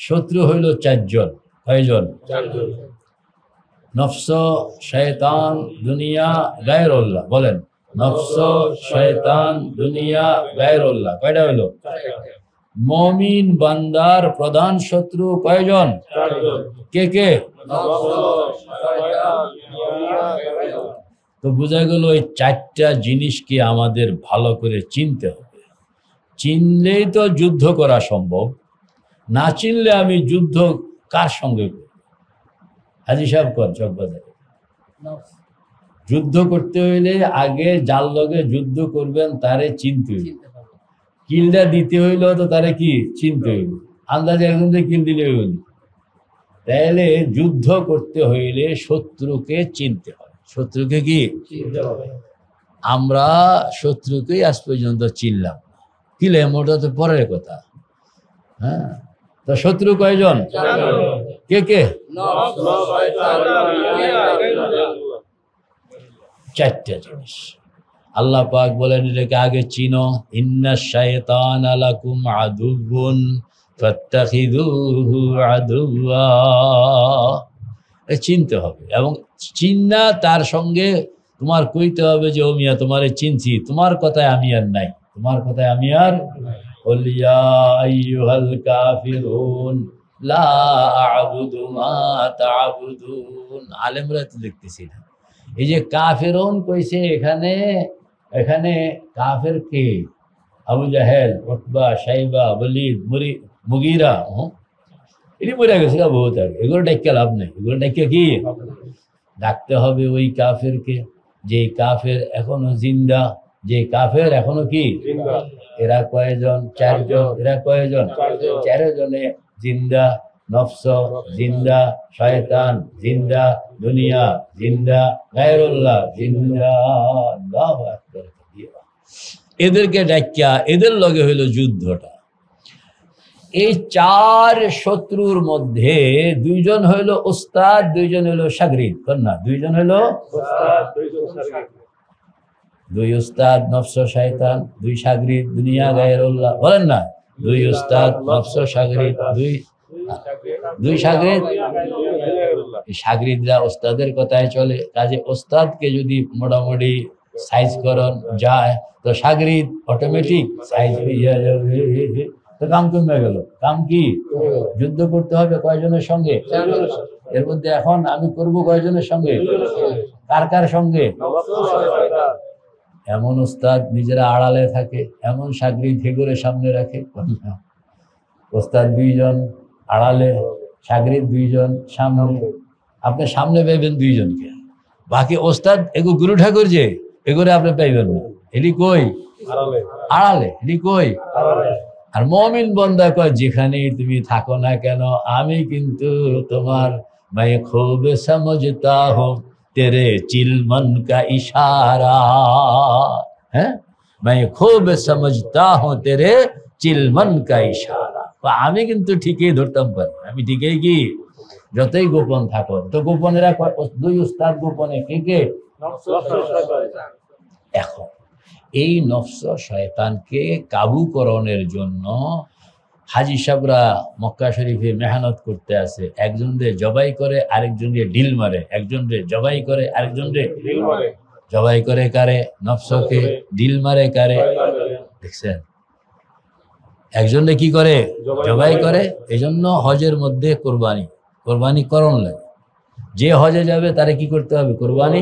শত্রু হইল চারজন। কয়জন? নফস, শয়তান, দুনিয়া, গায়রুল্লাহ। বলেন, নফস, শয়তান, দুনিয়া, গায়রুল্লাহ। কয়টা হইল? মুমিন বান্দার প্রধান শত্রু কয়জন? কে কে? তো বোঝা গেল এই চারটা জিনিসকে আমাদের ভালো করে চিনতে হবে। চিনলেই তো যুদ্ধ করা সম্ভব, না চিনলে আমি যুদ্ধ কার সঙ্গে করব? হাজি সাহেব কর চকবাজারে যুদ্ধ করতে হইলে আগে যার লগে যুদ্ধ করবেন তারে চিনতে হইল, কিলটা দিতে হইল তো তারে কি চিনতে হইল। আন্দাজে একজন কিল দিলে হইল। তাহলে যুদ্ধ করতে হইলে শত্রুকে চিনতে হবে। শত্রুকে কি চিনতে হবে? আমরা শত্রুকেই আজ পর্যন্ত চিনলাম। কিলে মোটা তো পরের কথা। হ্যাঁ, তো শত্রু কয়জন? কে কে? চারটা জিনিস আল্লাহ পাক বলেন, এটাকে আগে চিনো। ইন্না শায়তানা লাকুম আদুউন ফাত্তাখিযুহু আদুওয়া। চিনতে হবে, এবং চিন্না তার সঙ্গে তোমার কইতে হবে যে ও মিয়া তোমারে চিনছি, তোমার কথায় আমি আর নাই, তোমার কথায় আমি আর। কুল ইয়া আইয়ুহাল কাফিরুন লা আ'বুদু মা তা'বুদুন। আলেমরা তো লিখতেছি না, এই যে কাফিরুন কইছে এখানে, এখানে কাফের কে? আবু জাহেল, উতবা, শাইবা, ওয়ালিদ, মুগীরা। এটি মরে গেছে বহুত আগে, এগুলো ডাক্কা লাভ নেই। এগুলো ডাক্কা কি ডাকতে হবে ওই কাফেরকে, যে কাফের এখনো জিন্দা, যে কাফের এখনো কি। এরা কয়জন? চারজন। এরা কয়জন? চারজনে জিন্দা। নফস জিন্দা, শয়তান জিন্দা, দুনিয়া জিন্দা, গায়রুল্লাহ জিন্দা। আল্লাহু আকবার। এদেরকে ডাক্কা এদের লগে হইল যুদ্ধটা। এই চার শত্রুর মধ্যে দুইজন হইল উস্তাদ, দুইজন হইল শাগরিদ। কন্যা দুইজন হইল উস্তাদ, দুইজন শাগরিদ। দুই উস্তাদ নফস শয়তান, দুই শাগরিদ দুনিয়া গায়রুল্লাহ। বলেন না, দুই উস্তাদ নফস শাগরিদ, দুই শাগরিদ। শাগরিদরা ওস্তাদের কথায় চলে, কাজে ওস্তাদকে যদি মোটামুটি সাইজ করন যায় তো শাগরিদ অটোমেটিক সাইজ হয়ে যাবে। তো কাম কমে গেল। কাম কি? যুদ্ধ করতে হবে কয়জনের সঙ্গে? এর মধ্যে এখন আমি করব কয়জনের সঙ্গে? কার কার সঙ্গে? এমন উস্তাদ নিজেরা আড়ালে থাকে, এমন শাগরিদ হেগরে সামনে রাখে। উস্তাদ দুইজন আড়ালে, শাগরিদ দুইজন সামনে। আপনি সামনে পাইবেন দুইজনকে, বাকি ওস্তাদ এগো গুরু ঠাকুর যে এগোরে আপনি পাইবেন না। এটি কই? আড়ালে। এটি কই? আর মুমিন বান্দা কয়, যেখানেই তুমি থাকো না কেন আমি কিন্তু তোমার मैं खूब समझता हूँ तेरे चिलमन का इशारा है, मैं खूब समझता हूँ तेरे चिलमन का इशारा। আমি কিন্তু ঠিকই ধরতাম পারি, আমি ঠিকই কি যতই গোপন থাকো। তো গোপনেরা দুই উস্তাদ গোপনে কে কে? এখন এই নফস শয়তানকে কাবু করণের জন্য হাজি সাহেবরা মক্কা শরীফে মেহনত করতে আছে। একজন রে জবাই করে আরেকজন রে ঢিল মারে, একজন রে জবাই করে আরেকজন রে ঢিল মারে। জবাই করে কারে? নফসকে। ঢিল মারে কারে? দেখছেন, একজন রে কি করে? জবাই করে। এজন্য হজের মধ্যে কোরবানি, কোরবানি করণ লাগে। যে হজে যাবে তারে কি করতে হবে? কোরবানি।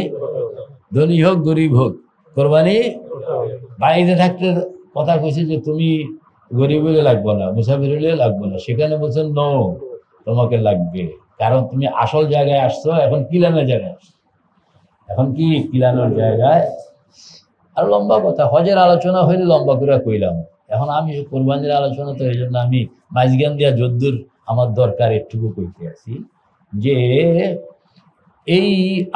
ধনী হোক গরিব হোক কোরবানি। বাড়িতে থাকতে কথা কইছে যে তুমি গরিব হলে লাগবে না, মুসাফির হলে লাগবে না। সেখানে বলছেন নো, তোমাকে লাগবে, কারণ তুমি আসল জায়গায় আসছো, এখন কিলানোর জায়গায় আসছো। এখন কি কিলানোর জায়গায়। আর লম্বা কথা, হজের আলোচনা হইলে লম্বা করে কইলাম। এখন আমি কোরবানির আলোচনা, তো এই জন্য আমি মাঝগান দিয়া যদ্দুর আমার দরকার একটুকু কইতে আছি যে এই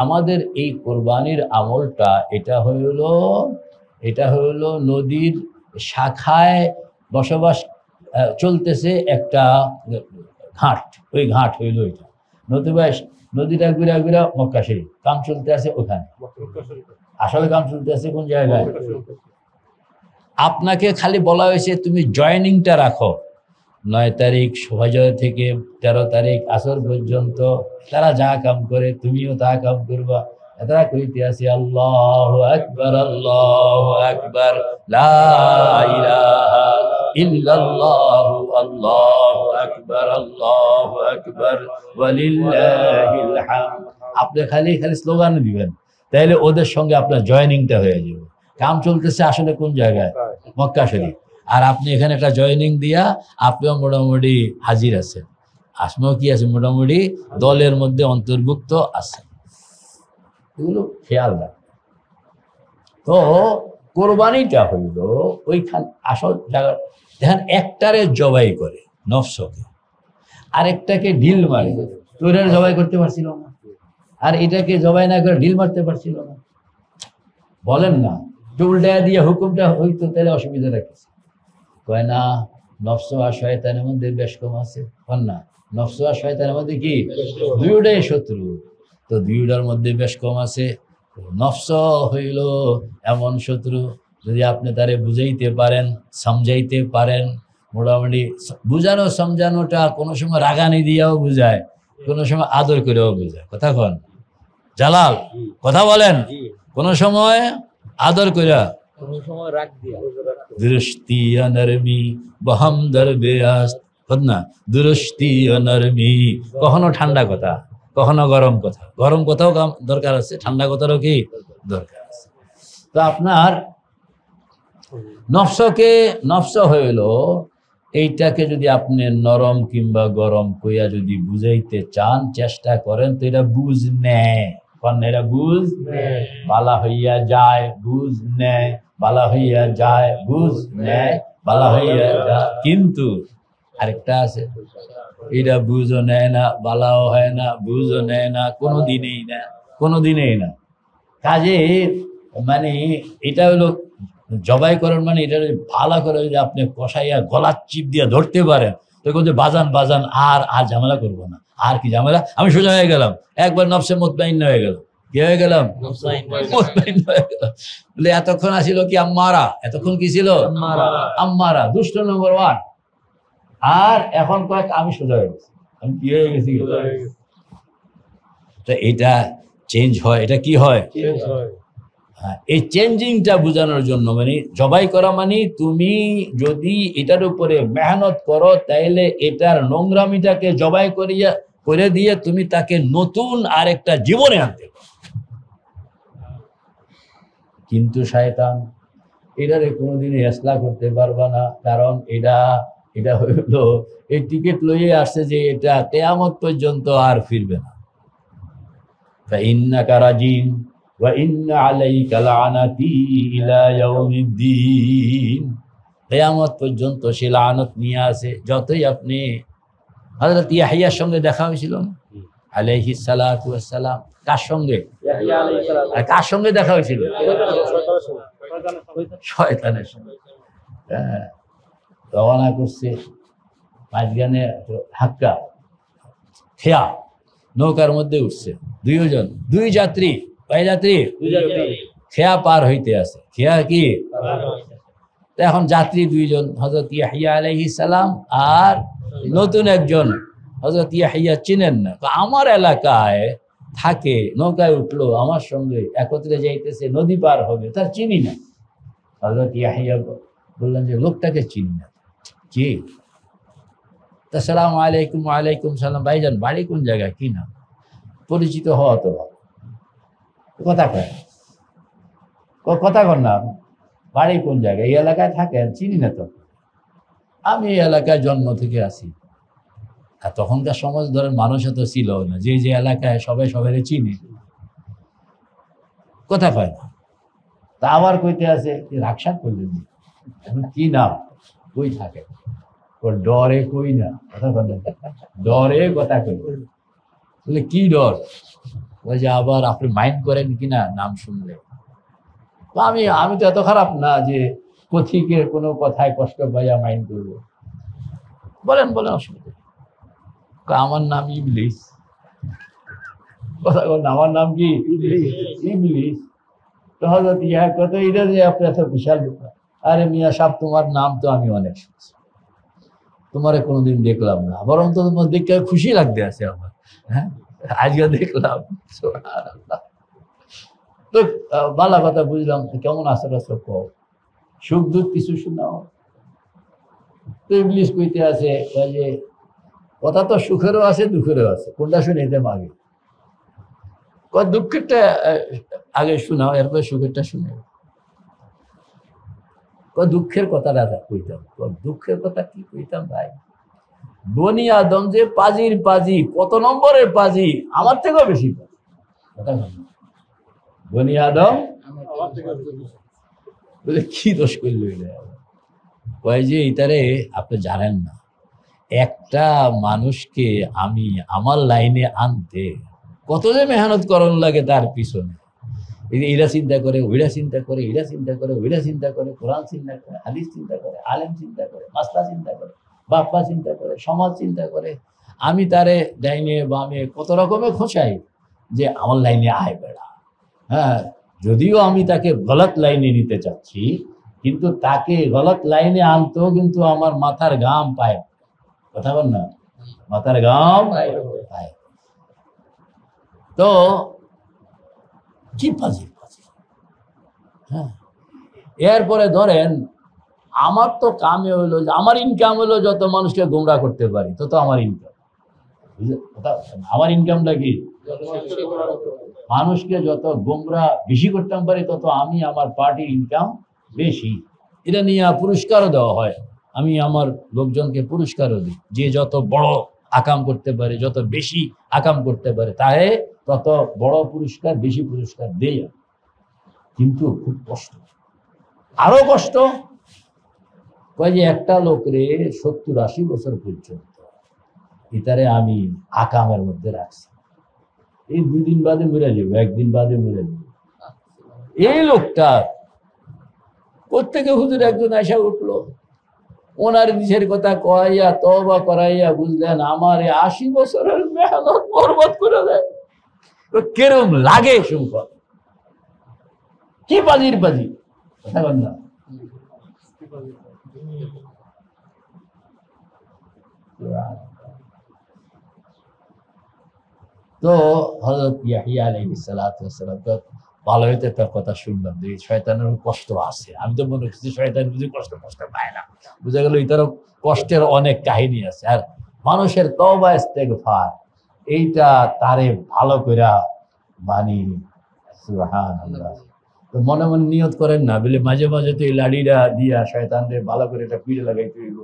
আমাদের এই কোরবানির আমলটা এটা হইল নদীর শাখায় বসবাস চলতেছে একটা ঘাট। ওই ঘাট হইল এটা। নদীটা ঘুরা ঘুরা মক্কা শরীফ কাম চলতে আছে ওখানে। আসলে কাম চলতে আছে কোন জায়গায়? আপনাকে খালি বলা হয়েছে তুমি জয়েনিংটা রাখো, 9 তারিখ ফজর থেকে 13 তারিখ আসর পর্যন্ত তারা যা কাম করে তুমিও তা কাম করবা। তারা কইতে আছে আল্লাহু আকবার লা ইলাহা ইল্লাল্লাহু আল্লাহু আকবার ওয়ালিল্লাহিল হামদ। আপনি খালি স্লোগান দিবেন, তাইলে ওদের সঙ্গে আপনার জয়েনিংটা হয়ে যাবে। কাম চলতেছে আসলে কোন জায়গায়? মক্কা শরীফ। আর আপনি এখানে একটা জয়েনিং দিয়া আপনিও মোটামুটি হাজির আছেন, আসমাও কি আছে মোটামুটি দলের মধ্যে অন্তর্ভুক্ত আছেন। এগুলো খেয়াল রাখ। তো কোরবানিটা হইল ওইখান আসল জায়গা। দেখেন একটারে জবাই করে নফসকে, আরেকটাকে ঢিল মারে, তোরা জবাই করতে পারছিল না, আর এটাকে জবাই না করে ঢিল মারতে পারছিল না। বলেন না উল্টা দিয়ে হুকুমটা হইতো, তাহলে অসুবিধা রাখছে। কয় না, নফস আর শয়তানের মধ্যে বেশ কম আছে। কন না, নফস আর শয়তানের মধ্যে কি দুইটাই শত্রু, তো দুইটার মধ্যে বেশ কম আছে। নফস হইল এমন শত্রু, যদি আপনি তারে বুঝাইতে পারেন, সমঝাইতে পারেন, মোটামুটি বুঝানো সমঝানোটা কোনো সময় রাগানি দিয়েও বুঝায়, কোনো সময় আদর করেও বুঝায়। কথা কন জালাল, কথা বলেন। কোন সময় আদর কইরা, কোন সময় রাগ দিয়া। দৃষ্টি নরমি বহম দরবে আস্ত, না দৃষ্টি নরমি, কখনো ঠান্ডা কথা, কখনো গরম কথা। গরম কথাও দরকার আছে, ঠান্ডা কথারও কি দরকার আছে। তো আপনার নফসকে, নফস হইল এইটাকে যদি আপনি নরম কিংবা গরম কইয়া যদি বুঝাইতে চান, চেষ্টা করেন, তো এটা বুঝ নেয়। এটা বুঝ বালা হইয়া যায়, বুঝ নেয় বালা হইয়া যায়, বুঝ নেয় বালা হইয়া যায়। কিন্তু আরেকটা আছে, এটা বুঝও নেয় না, বালাও হয় না, বুঝও নেয় না, কোনোদিনেই না, কোনোদিনেই না। কাজে মানে এটা হলো জবাই করার মানে এটা ভালো করে যদি আপনি কষাইয়া গলার চিপ দিয়ে ধরতে পারেন, তো বলছে বাজান বাজান, আর ঝামেলা করবো না, আর কি ঝামেলা, আমি সোজা হয়ে গেলাম, একবার নফসে মুতমাইন হয়ে গেল। কি হয়ে গেলাম? বলে এতক্ষণ আসিল কি আম্মারা, এতক্ষণ কি ছিল আম্মারা, দুষ্ট নম্বর 1। আর এখন কয়েক আমি সোজা হয়ে গেছি, আমি কি হয়ে গেছি। তো এটা চেঞ্জ হয়, এটা কি হয়? হ্যাঁ, এই চেঞ্জিংটা বোঝানোর জন্য, মানে জবাই করা মানে তুমি যদি এটার উপরে মেহনত করো, তাইলে এটার নোংরামিটাকে জবাই করে দিয়ে তুমি তাকে নতুন আরেকটা জীবনে আনতে। কিন্তু শয়তান এটারে কোনোদিনই ইসলাহ করতে পারবা না, কারণ এটা হইলো এই টিকিট লইয়ে আসছে যে এটা কিয়ামত পর্যন্ত আর ফিরবে না। ফাইন্নাকা রাজিম ওয়া ইন্না আলাইকা লানাতি ইলা ইয়াউমিদ্দিন, কিয়ামত পর্যন্ত সে লানত নিয়ে আসে। যতই আপনি হযরত ইয়াহইয়ার সঙ্গে দেখা হয়েছিল আলাইহিস সালাতু ওয়াস সালাম, কার সঙ্গে? কার সঙ্গে দেখা হয়েছিল? শয়তানের সঙ্গে। রওনা করছে মাঝখানে হাক্কা খেয়া, নৌকার মধ্যে উঠছে দুই যাত্রী, কয় যাত্রী? খেয়া পার হইতে আছে। খেয়া কি? এখন যাত্রী 2 জন, হযরত ইয়াহইয়া আলাইহিস সালাম আর নতুন একজন। হযরত ইয়াহইয়া চিনেন না, আমার এলাকায় থাকে, নৌকায় উঠলো আমার সঙ্গে, একত্রে যাইতেছে, নদী পার হবে, তার চিনি না। হযরত ইয়াহইয়া বললেন যে লোকটাকে চিনি না। কি? আসসালামু আলাইকুম। ওয়ালাইকুম সালাম। ভাইজান বাড়ি কোন জায়গায়, কি নাম? পরিচিত হওয়া তো কথা কয়, কথা কর না, বাড়ি কোন জায়গায়, এই এলাকায় থাকেন? চিনি না তো, আমি এই এলাকায় জন্ম থেকে আসি। আর তখনকার সমাজ ধরেন মানুষ এত ছিল না যে এলাকায় সবাই সবাই চিনি, কথা কয় না। তা আবার কইতে আছে রাগসাক করলেন, কি নাম, কই থাকে? ডরে কই না, কথা বলেন, ডরে কথা কই। বলে কি ডর? ওই যে আবার আপনি মাইন্ড করেন কিনা নাম শুনলে। আমি তো এত খারাপ না যে পথিকের কোনো কথায় কষ্ট পাইয়া মাইন্ড করবো। বলেন বলেন, অসুবিধা। আমার নাম ইবলিস। কথা বলেন, আমার নাম কি? ইবলিস। তো হযরত ইয়া কত এটা যে আপনি এত বিশাল ব্যাপার। আরে মিয়া সাহেব, তোমার নাম তো আমি অনেক শুনছি, তোমারে কোনোদিন দেখলাম না, বরং তো তোমার দেখতে খুশি লাগতে আছে আমার। হ্যাঁ, আজকে দেখলাম। তো ভালো কথা বুঝলাম, কেমন আছো টাছো কও, সুখ দুঃখ কিছু শোনাও। তো ইবলিস কইতে আছে যে কথা তো সুখেরও আছে দুঃখেরও আছে, কোনটা শুনাইতে আগে? দুঃখেরটা আগে শোনাও, এরপরে সুখেরটা শুনে। দুঃখের কথাটা কইতাম। দুঃখের কথা কি কইতাম ভাই? বনি আদম যে পাজির পাজি, কত নম্বরের পাজি, আমার থেকেও বেশি পাজি। বনি আদম বলে কি দোষ করল? কয় যে এটারে আপনি জানেন না, একটা মানুষকে আমি আমার লাইনে আনতে কত যে মেহনত করণ লাগে তার পিছনে। এরা চিন্তা করে, ওইরা চিন্তা করে, এরা চিন্তা করে, ওইরা চিন্তা করে, কোরআন চিন্তা করে, হাদিস চিন্তা করে, আলেম চিন্তা করে, মাসলা চিন্তা করে, বাপ্পা চিন্তা করে, সমাজ চিন্তা করে। আমি তারে ডাইনে বামে কত রকমের খোঁচাই যে আমার লাইনে আয় বেড়া। হ্যাঁ, যদিও আমি তাকে গলত লাইনে নিতে চাচ্ছি, কিন্তু তাকে গলত লাইনে আনতেও কিন্তু আমার মাথার ঘাম পায়। কথা বল না, মাথার ঘাম পায়। তো কি পাজি পাজি। হ্যাঁ, এরপরে ধরেন আমার তো কামে হইলো, আমার ইনকাম হলো যত মানুষকে গোমরা করতে পারি তত আমার ইনকাম। আমার ইনকামটা কি? মানুষকে যত গোমরা বেশি করতে পারি তত আমি, আমার পার্টির ইনকাম বেশি। এটা নিয়ে পুরস্কারও দেওয়া হয়, আমি আমার লোকজনকে পুরস্কারও দিই, যে যত বড় আকাম করতে পারে, যত বেশি আকাম করতে পারে তাহে তত বড় পুরস্কার, বেশি পুরস্কার দেই। কিন্তু খুব কষ্ট, আরো কষ্ট। কয় যে একটা লোকরে 70-80 বছর পর্যন্ত ইতারে আমি আকামের মধ্যে রাখছি, এই 2 দিন বাদে মরে যাবো, 1 দিন বাদে মরে যাবো। এই লোকটা প্রত্যেকে হুজুর একজন আশা উঠলো, ওনার নিজের কথা কয়াইয়া তওবা করাইয়া বুঝলেন আমার 80 বছরের মেহনত বরবাদ করে দেয়। তো কেরম লাগে শুনকর, কি বাজির বাজি। কথা বল না। তো হযরত ইয়াহইয়া আলাইহিস সালাতু ওয়াস সালাম তো ভালো হইতে তার কথা শুনলাম যে শয়তানের কষ্ট আছে। আমি তো মনে করছি শয়তান বুঝি কষ্ট পায় না, বুঝা গেল এটারও কষ্টের অনেক কাহিনী আছে। আর মানুষের তওবা ইস্তেগফার এইটা তারে ভালো কইরা বানি। সুবহানাল্লাহ। তো মনে মনে নিয়ত করেন না, বলে মাঝে মাঝে তো এই লাড়িটা দিয়া শয়তানরে ভালো করে এটা পিড়ে লাগাইতে হইব,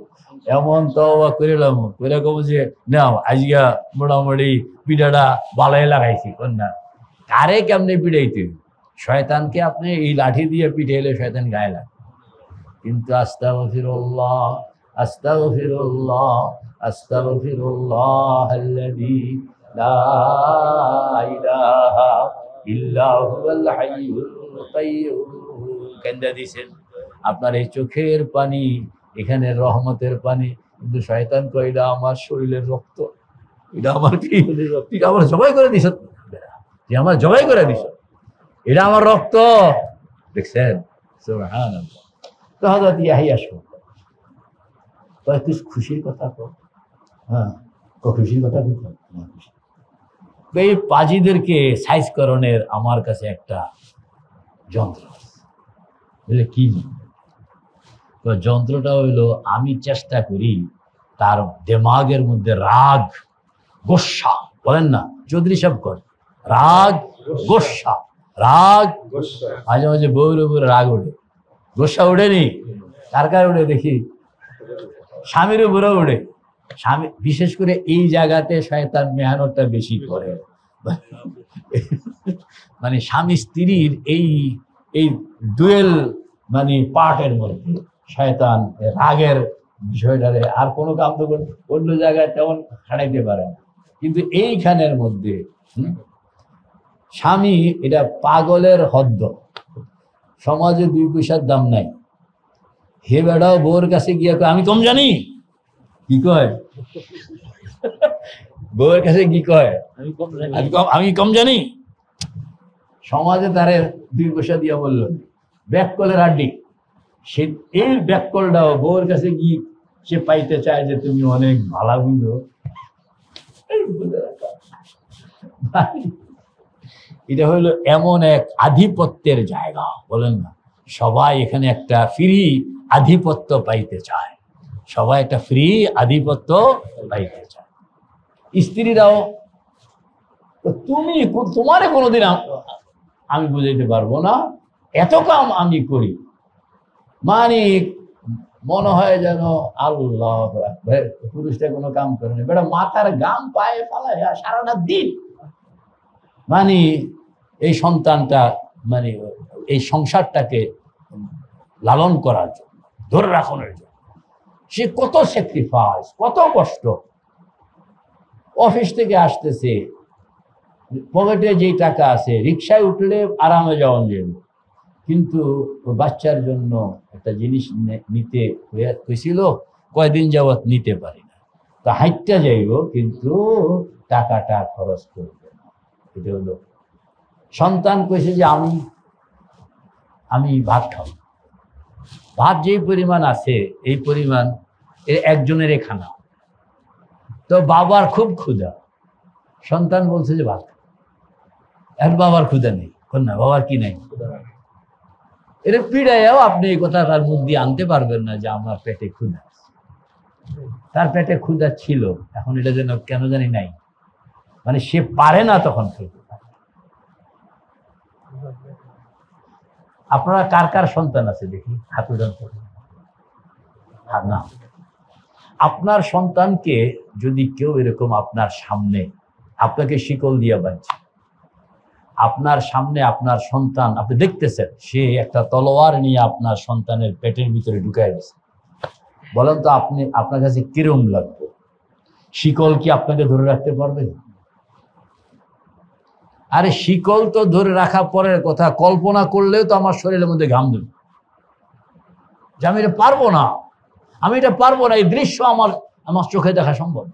এমন তওবা করিলাম কইরা কব যে নাও আজকে মোটামুটি পিঠাটা ভালোই লাগাইছি। কন্যা কারে কেমনে পিড়াইতে? শয়তানকে আপনি এই লাঠি দিয়ে পিঠাইলে শয়তান গায়ে লাগে। কিন্তু আস্তাগফিরুল্লাহ, আস্তাগফিরুল্লাহ, আস্তাগফিরুল্লাহ আল্লাযী লা ইলাহা ইল্লা হুয়াল হাইয়ুল কাইয়্যুম। কেন্দা দিছেন আপনার এই চোখের পানি, এখানে রহমতের পানি, কিন্তু শয়তান কয় এটা আমার শরীরের রক্ত, এটা আমার কি আমার জবাই করে দিছ, যে আমার জবাই করে দিছ, এটা আমার রক্ত। দেখছেন? সুবহানাল্লাহ। তো হযরত ইয়াহইয়া শুনলেন, কয় তুই খুশির কথা কর। হ্যাঁ, খুশির কথা বলতাম। এই পাজিদেরকে সাইজ করণের আমার কাছে একটা যন্ত্র আছে। কি যন্ত্রটা হইলো, আমি চেষ্টা করি তার দেমাগের মধ্যে রাগ গোসা, বলেন না চৌধুরী সাহেব কর, রাগ গোসা, রাগ মাঝে মাঝে বউর উপরে রাগ ওঠে, গোসা ওঠেনি? কার কার উঠে দেখি? স্বামীর উপরে উঠে। স্বামী বিশেষ করে এই জায়গাতে শয়তান মেহনতটা বেশি করে। মানে স্বামী স্ত্রীর এই এই ডুয়েল মানে পার্টের মধ্যে শয়তান রাগের বিষয়টারে আর কোনো কাম তো অন্য জায়গায় তেমন খাটাইতে পারে না, কিন্তু এইখানের মধ্যে স্বামী এটা পাগলের হদ্দ। সমাজে 2 পয়সার দাম নাই। হে বেড়াও বউর কাছে গিয়ে আমি কম জানি, কি কয়? বউয়ের কাছে কি কয়? আমি কম জানি। সমাজে তারে 2 পয়সা দিয়া বললো ব্যাককলের আড্ডি, সে এই ব্যাককলটাও বউয়ের কাছে গিয়ে সে পাইতে চায় যে তুমি অনেক ভালো বুঝো। এটা হলো এমন এক আধিপত্যের জায়গা, বলেন না? সবাই এখানে একটা ফ্রি আধিপত্য পাইতে চায়, সবাই একটা ফ্রি আধিপত্য পাইতে চায়। স্ত্রীরাও, তুমি তোমারে কোনোদিন আমি বুঝাইতে পারবো না, এত কাম আমি করি, মানে মনে হয় যেন আল্লাহ পুরুষটা কোনো কাম করে না, বেটা মাথার গাম পায়ে ফালায় সারাটা দিন, মানে এই সন্তানটা, মানে এই সংসারটাকে লালন করার জন্য, ধরে রাখানোর জন্য সে কত স্যাক্রিফাইস, কত কষ্ট। অফিস থেকে আসতেছে, পকেটে যেই টাকা আছে, রিক্সায় উঠলে আরামে যাওয়া যাবে, কিন্তু বাচ্চার জন্য একটা জিনিস নিতে হয়েছিল, কয়দিন যাবৎ নিতে পারি না, তো হাইটটা যাইব কিন্তু টাকাটা খরচ করবে না। এটা হলো সন্তান কইছে যে আমি ভাত খাবো, ভাত যেই পরিমাণ আছে এই পরিমাণ একজনের খানা, তো বাবার খুব ক্ষুধা, সন্তান বলছে যে ভাত, আর বাবার ক্ষুধা নেই, না বাবার কি নাই, এর পিড়াইয়াও আপনি এই কথা তার মুখ দিয়ে আনতে পারবেন না যে আমার পেটে ক্ষুধা, তার পেটে ক্ষুধা ছিল, এখন এটা যেন কেন জানি নাই, মানে সে পারে না তখন খেতে। আপনারা কার কার সন্তান আছে দেখি হাত উঠান না। আপনার সন্তানকে যদি কেউ এরকম আপনার সামনে আপনাকে শিকল দিয়া বাঁধছে, আপনার সামনে আপনার সন্তান আপনি দেখতেছেন, সে একটা তলোয়ার নিয়ে আপনার সন্তানের পেটের ভিতরে ঢুকাই দিচ্ছে, বলেন তো আপনার কাছে কিরম লাগবে? শিকল কি আপনাকে ধরে রাখতে পারবে? আরে শিকল তো ধরে রাখা পরের কথা, কল্পনা করলেও তো আমার শরীরের মধ্যে ঘাম দেবে যে আমি এটা পারবো না, আমি এটা পারবো না, এই দৃশ্য আমার চোখে দেখা সম্ভব।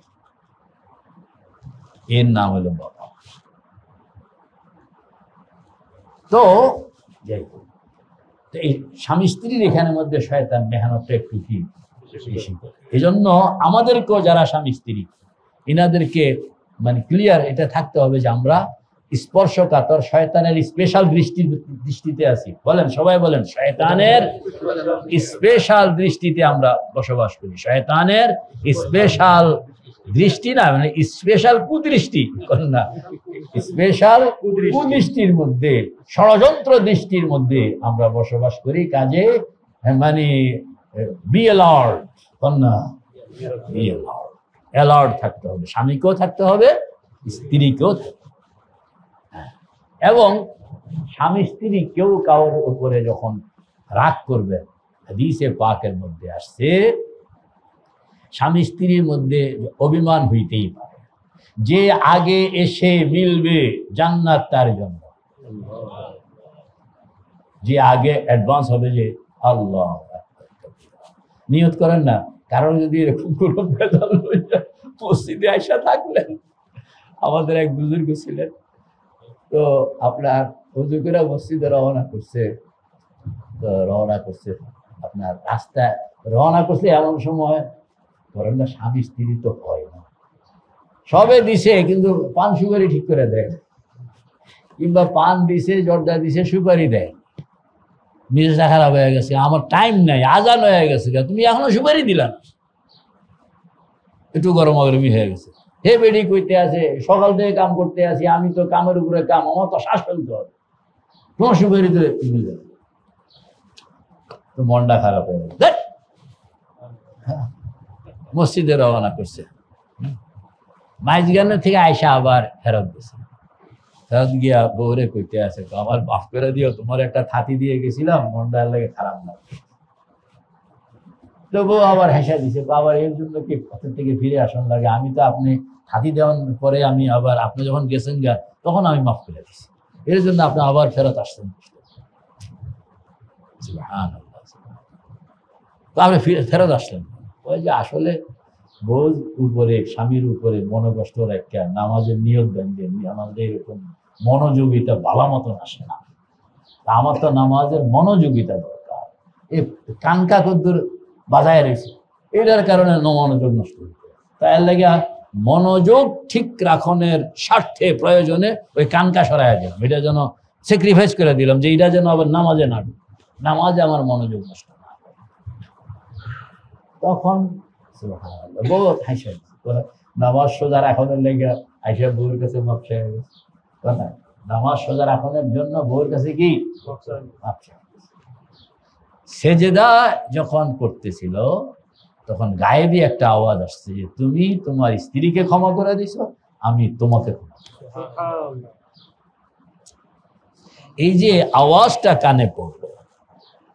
এর নাম হলো বাবা। তো এই স্বামী স্ত্রীর এখানের মধ্যে শয়তান মেহনতটা একটু কি বেশি। এই জন্য আমাদেরকেও যারা স্বামী স্ত্রী, এনাদেরকে মানে ক্লিয়ার এটা থাকতে হবে যে আমরা স্পর্শকাতর শয়তানের স্পেশাল দৃষ্টিতে আছি। বলেন, সবাই বলেন, শয়তানের স্পেশাল দৃষ্টিতে আমরা বসবাস করি। শয়তানের স্পেশাল দৃষ্টি না, মানে স্পেশাল কুদৃষ্টি না, স্পেশাল কুদৃষ্টির মধ্যে, ষড়যন্ত্র দৃষ্টির মধ্যে আমরা বসবাস করি। কাজে মানে বি অ্যালার্ট, না বি অ্যালার্ট, অ্যালার্ট থাকতে হবে, স্বামীকেও থাকতে হবে, স্ত্রীকেও থাকতে হবে। এবং স্বামী স্ত্রী কেউ কারোর উপরে যখন রাগ করবে, হাদিসে পাকের মধ্যে আসছে স্বামী স্ত্রীর মধ্যে অভিমান হইতেই পারে, যে আগে এসে মিলবে জান্নাত তার জন্য, যে আগে অ্যাডভান্স হবে, যে আল্লাহ নিয়ত করেন না। কারণ যদি এরকম কোনো বেদল মসজিদে আয়সা থাকলেন, আমাদের এক বুজুর্গ ছিলেন, তো আপনার হুজুরেরা মসজিদে রওনা করছে, তো রওনা করছে আপনার রাস্তায় রওনা করছে, এমন সময় ধরেন না স্বামী স্ত্রী তো হয় না, সবে দিছে কিন্তু পান সুপারি ঠিক করে দেয়, কিংবা পান দিছে, জর্দা দিছে, সুপারি দেয়, মেজাজটা খারাপ হয়ে গেছে, আমার টাইম নাই, আজান হয়ে গেছে, তুমি এখনো সুপারি দিলা না, একটু গরমাগরমি হয়ে গেছে। হে বেডি কইতে আছে, সকাল থেকে কাম করতে আছি, আমি তো কামের উপরে কাম, আমার তো শ্বাস ফেলতে হবে, তোমার সুপারি দিলে তো মনটা খারাপ হয়ে গেছে, মসজিদে রওনা করছে, মাইজগানের থেকে আয়সা আবার ফেরত গেছে, ফেরত গিয়া বউরে কইতে আছে, আমার মাফ করে দিও, তোমার একটা থাতি দিয়ে গেছিলাম, মনটা লাগে খারাপ না, তো বউ আবার হেসা দিছে, আবার এর জন্য কি পথের থেকে ফিরে আসন লাগে, আমি তো আপনি হাতি দেওয়ার পরে আমি আবার আপনি যখন গেছেন গা তখন আমি মাফ করে দিছি, এর জন্য আপনি আবার ফেরত আসছেন, আপনি ফেরত আসলেন। ওই যে আসলে বউর উপরে, স্বামীর উপরে মনোকষ্ট রেখা নামাজের নিয়ত দেন যে আমাদের এরকম মনোযোগিতা ভালো মতন আসে না, আমার তো নামাজের মনোযোগিতা দরকার। এই কানকা কদ্দুর বাজায় রয়েছে, এটার কারণে মনোযোগ নষ্ট হইতো। তাই লাগে মনোযোগ ঠিক রাখনের স্বার্থে প্রয়োজনে ওই কানকা সরাইয়া দিলাম, এটা যেন স্যাক্রিফাইস করে দিলাম যে এটা যেন আবার নামাজে না ঢুকে, নামাজে আমার মনোযোগ নষ্ট না। তখন বহুত হাসি, নামাজ সোজা রাখনের লেগে আইসা বউর কাছে মাপ চাইয়া গেছে। নামাজ সোজা রাখনের জন্য বউর কাছে কি মাপ চাইয়া গেছে। সেজদা যখন করতেছিল তখন গায়েবী একটা আওয়াজ আসছে যে তুমি তোমার স্ত্রীকে ক্ষমা করে দিছো, আমি তোমাকে ক্ষমা। এই যে আওয়াজটা কানে পড়লো,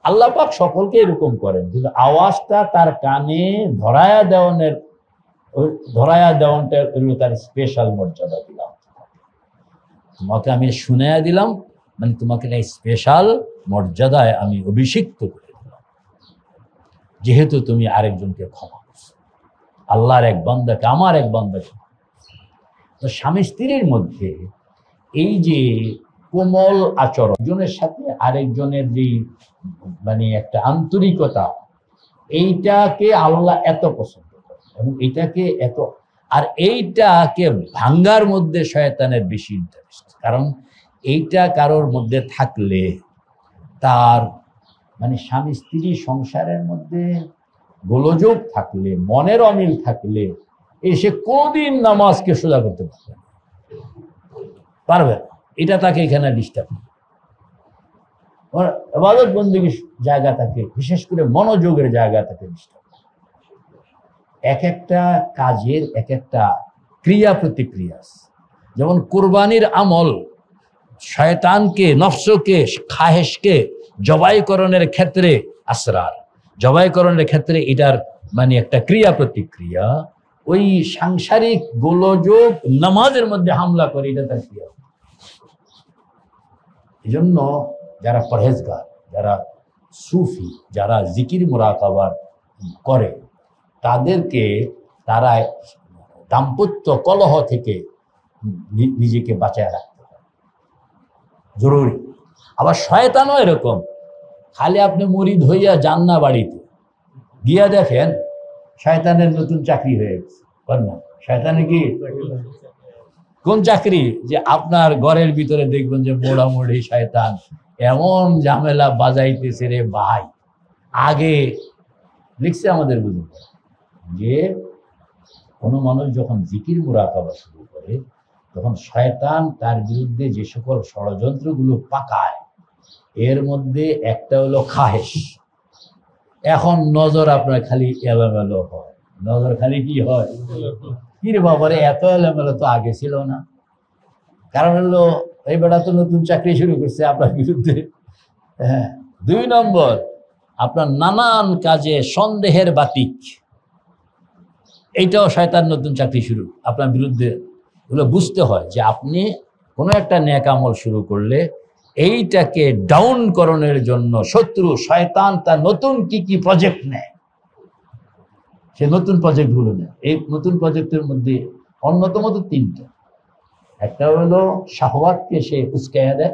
আল্লাহ পাক সকলকে এরকম করেন, কিন্তু আওয়াজটা তার কানে ধরায়া দেওয়ানটা হলো তার স্পেশাল মর্যাদা দিলাম। তোমাকে আমি শুনাইয়া দিলাম, মানে তোমাকে এই স্পেশাল মর্যাদায় আমি অভিষিক্ত করে দিলাম, যেহেতু তুমি আরেকজনকে ক্ষমা করছো, আল্লাহর এক বান্দাকে, আমার এক বান্দাকে। তো স্বামী স্ত্রীর মধ্যে এই যে কোমল আচরণ, একজনের সাথে আরেকজনের যে মানে একটা আন্তরিকতা, এইটাকে আল্লাহ এত পছন্দ করে এবং এইটাকে এত, আর এইটাকে ভাঙ্গার মধ্যে শয়তানের বেশি ইন্টারেস্ট। কারণ এইটা কারোর মধ্যে থাকলে, তার মানে স্বামী স্ত্রী সংসারের মধ্যে গোলযোগ থাকলে, মনের অমিল থাকলে, সে কোনদিন নামাজকে সোজা করতে পারবে না। এটা তাকে এখানে ডিস্টার্ব, ইবাদত বন্দেগীর জায়গা থাকে, বিশেষ করে মনোযোগের জায়গা থাকে ডিস্টার্ব। এক একটা কাজের এক একটা ক্রিয়া প্রতিক্রিয়া, যেমন কোরবানির আমল শয়তানকে, নফসকে, খাহেশকে জবাইকরণের ক্ষেত্রে আসরার, জবাইকরণের ক্ষেত্রে এটার মানে একটা ক্রিয়া প্রতিক্রিয়া। ওই সাংসারিক গোলযোগ নামাজের মধ্যে হামলা করে, এটা তার ক্রিয়া। এই জন্য যারা পরহেজগার, যারা সুফি, যারা জিকির মুরাকাবা করে, তাদেরকে তারা দাম্পত্য কলহ থেকে নিজেকে বাঁচায় রাখতে হয়, জরুরি। আবার শয়তানও এরকম, খালি আপনি মুরিদ হইয়া যান না বাড়িতে, গিয়া দেখেন শয়তানের নতুন চাকরি হয়ে গেছে। না, শয়তানের কি কোন চাকরি, যে আপনার ঘরের ভিতরে দেখবেন যে মোড়ামুড়ি শয়তান এমন ঝামেলা বাজাইতেছে রে ভাই। আগে লিখছে আমাদের বুঝুন যে কোনো মানুষ যখন জিকির মুরাকাবা শুরু করে, তখন শয়তান তার বিরুদ্ধে যে সকল ষড়যন্ত্রগুলো পাকায়, এর মধ্যে একটা হলো খাহেশ। এখন নজর আপনার খালি এলোমেলো হয়, নজর খালি কি হয়, কি রে বাবারে এত এলোমেলো তো আগে ছিল না। কারণ হলো এই বেটা তো নতুন চাকরি শুরু করছে আপনার বিরুদ্ধে। হ্যাঁ, 2 নম্বর, আপনার নানান কাজে সন্দেহের বাতিক, এইটাও শয়তান নতুন চাকরি শুরু আপনার বিরুদ্ধে। এগুলো বুঝতে হয় যে আপনি কোনো একটা নেক আমল শুরু করলে এইটাকে ডাউন করণের জন্য শত্রু শয়তান তার নতুন কি কি প্রজেক্ট নেয়, সে নতুন প্রজেক্টগুলো নেয়। এই নতুন প্রজেক্টের মধ্যে অন্যতম তো 3টা। একটা হলো শাহওয়াতকে সে উস্কাইয়া দেয়,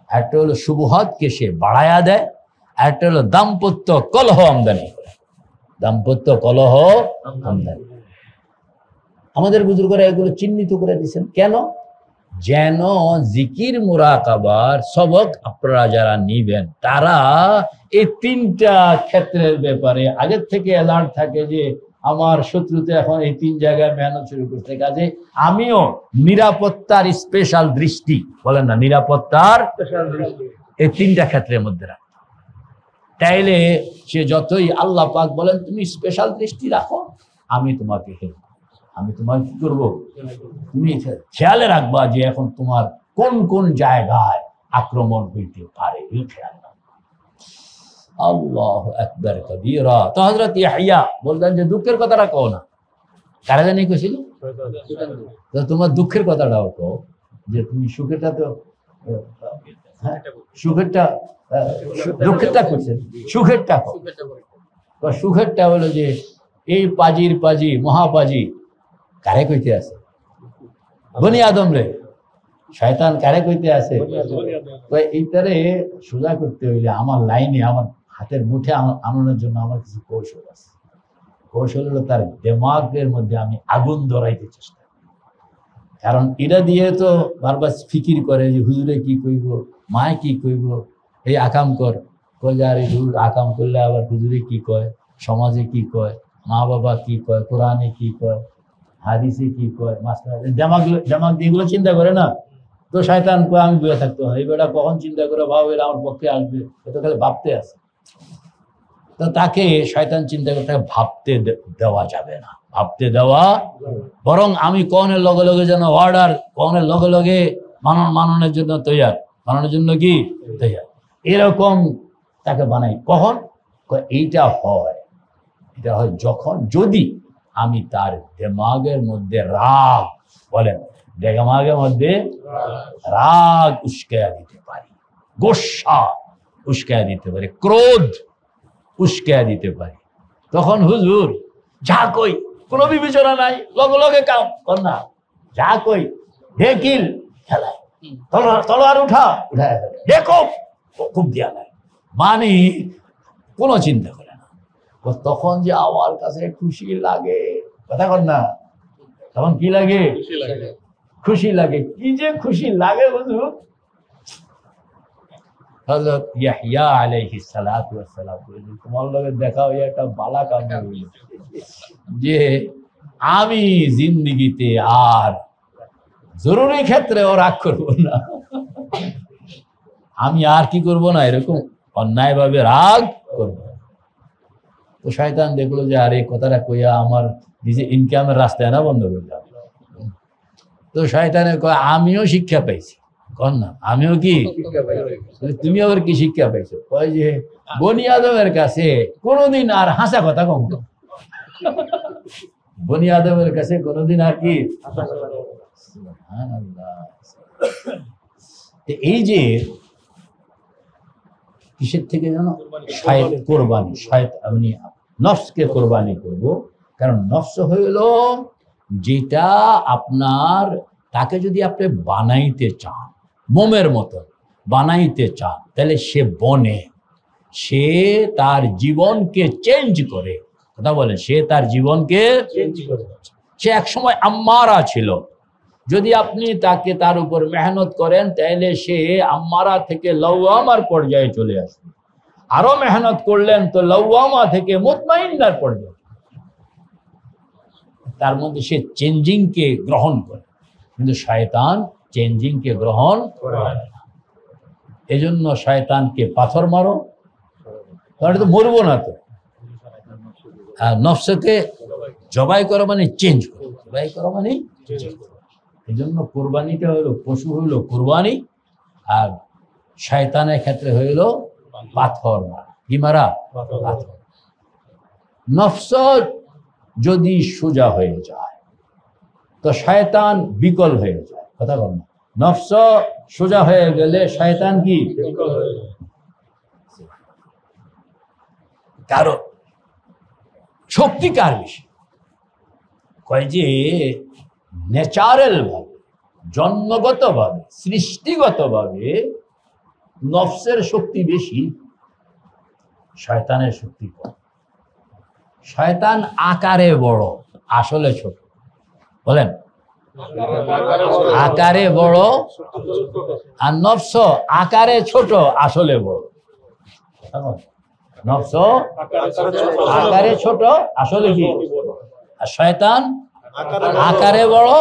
একটা হলো শুবহাতকে সে বাড়াইয়া দেয়, একটা হলো দাম্পত্য কলহ আমদানি করে, দাম্পত্য কলহ আমদানি। আমাদের বুজুর্গরা এগুলো চিহ্নিত করে দিয়েছেন কেন, যেন জিকির মুরাকাবার সবক আপনারা যারা নিবেন, তারা এই 3টা ক্ষেত্রের ব্যাপারে আগের থেকে অ্যালার্ট থাকে যে আমার শত্রুতে এখন এই 3 জায়গায় মেহনত শুরু করতে, কাজে আমিও নিরাপত্তার স্পেশাল দৃষ্টি, বলেন না, নিরাপত্তার এই 3টা ক্ষেত্রের মধ্যে রাখ। তাইলে সে যতই আল্লাহ পাক বলেন তুমি স্পেশাল দৃষ্টি রাখো, আমি তোমাকে হেল্প, আমি তোমাকে কি করবো, তুমি খেয়ালে রাখবা যে এখন তোমার কোন কোন জায়গায় আক্রমণ হইতে পারে, এই খেয়াল রাখবা। আল্লাহু আকবার কবীরা। তো হযরত ইয়াহইয়া বললেন যে দুঃখের কথাটা কও না, কারা জানি কইছিল, তো তোমার দুঃখের কথাটাও কও, যে তুমি সুখেরটা তো সুখেরটা দুঃখেরটা করছেন, সুখেরটা কও। সুখেরটা হলো যে এই পাজির পাজি মহাপাজি কারে কইতে আছে, বনি আদম রে, শয়তান কারে কইতে আছে, এইটারে সোজা করতে হইলে আমার লাইনে, আমার হাতের মুঠে আনানোর জন্য আমার কিছু কৌশল আছে। কৌশল হলো তার দিমাগের মধ্যে আমি আগুন ধরাইতে চেষ্টা করি। কারণ এটা দিয়ে তো বারবার ফিকির করে যে হুজুরে কি কইব, মায় কি কইব, এই আকাম কর, কয় যে আর এই আকাম করলে আবার হুজুরে কি কয়, সমাজে কি কয়, মা বাবা কি কয়, কোরআনে কি কয়, হাদিসে কি কয়, মাস্টার দিমাগ দিয়ে এগুলো চিন্তা করে না। তো শয়তান কয় আমি বয়ে থাকতে হয়, এই বেটা কখন চিন্তা করে ভাব এরা আমার পক্ষে আসবে, এত খালি ভাবতে আছে। তো তাকে শয়তান চিন্তা করতে ভাবতে দেওয়া যাবে না, ভাবতে দেওয়া, বরং আমি কনের লগে লগে যেন অর্ডার, কনের লগে লগে মাননের জন্য তৈয়ার, মাননের জন্য কি তৈয়ার, এরকম তাকে বানাই। কখন? এইটা হয় যখন, যদি আমি তার দিমাগের মধ্যে রাগ, বলেন দিমাগের মধ্যে রাগ উস্কায়া দিতে পারি, গোসা উস্কায়া দিতে পারি, ক্রোধ উস্কায়া দিতে পারি, তখন হুজুর যা কই কোনো বিবেচনা নাই, লগে লগে কাম কর না, যা কই দেখিল খেলায়, তলোয়ার উঠা দেখো খুব দিয়া নাই, মানে কোনো চিন্তা করে না। তখন যে আমার কাছে খুশি লাগে, কথা কর না, তখন কি লাগে? খুশি লাগে। কি যে খুশি লাগে হুজুর, হযরত ইয়াহইয়া আলাইহিস সালাতু ওয়াস সালাম বলেছেন, তোমার লগে দেখা হইয়া একটা বালা কাম হইল যে আমি জিন্দেগিতে আর জরুরি ক্ষেত্রে ও রাগ করব না, আমি আর কি করব না, এরকম অন্যায় ভাবে রাগ করব। তো শয়তান দেখলো যে আরে কথাটা কইয়া আমার নিজে ইনকামের রাস্তায় না বন্ধ করলাম। তো শয়তানে কয় আমিও শিক্ষা পাইছি, কর না আমিও কি, তুমি আবার কি শিক্ষা পাইছো? কয় যে বনি আদমের কাছে কোনোদিন আর হাসা কথা কম, বনি আদমের কাছে কোনোদিন আর কি। এই যে কিসের থেকে জানো? কোরবানি, আমি নফসকে কোরবানি করব। কারণ নফস হইল যেটা আপনার, তাকে যদি আপনি বানাইতে চান, মোমের মতো বানাইতে চান, তাহলে সে বনে, সে তার জীবনকে চেঞ্জ করে। কথা বলেন, সে তার জীবনকে চেঞ্জ করে। সে একসময় আম্মারা ছিল, যদি আপনি তাকে তার উপর মেহনত করেন তাহলে সে আম্মারা থেকে লাওয়ামার পর্যায়ে চলে আসবে। আরো মেহনত করলেন তো লাওয়ামা থেকে মুতমাইন্নার পর্যায়ে, তার মধ্যে সে চেঞ্জিংকে গ্রহণ করে। কিন্তু শয়তান চেঞ্জিংকে গ্রহণ করে না। এজন্য শয়তানকে পাথর মারো, তাহলে তো মরবো না। তো আর নফসকে জবাই করো মানে চেঞ্জ করো, জবাই করো মানে চেঞ্জ করো। এই জন্য কোরবানিটা হইলো, পশু হইলো কোরবানি, আর শয়তানের ক্ষেত্রে হইল পাথর মারা। কি মারা? পাথর। নফস যদি সোজা হয়ে যায় তো শয়তান বিকল হয়ে যায়। কথা বল না, নফস সোজা হয়ে গেলে শয়তান কি বিকল হয়ে যায়। কারণ শক্তি কার বেশি? কয় যে ন্যাচারাল ভাবে, জন্মগত ভাবে, সৃষ্টিগত ভাবে নফসের শক্তি বেশি, শয়তানের শক্তি কম। শয়তান আকারে বড়, আসলে ছোট। বলেন, আকারে বড়, আর নফস আকারে ছোট, আসলে বড়। নফস আকারে ছোট, আসলে কি? আর শয়তান আকারে বড়।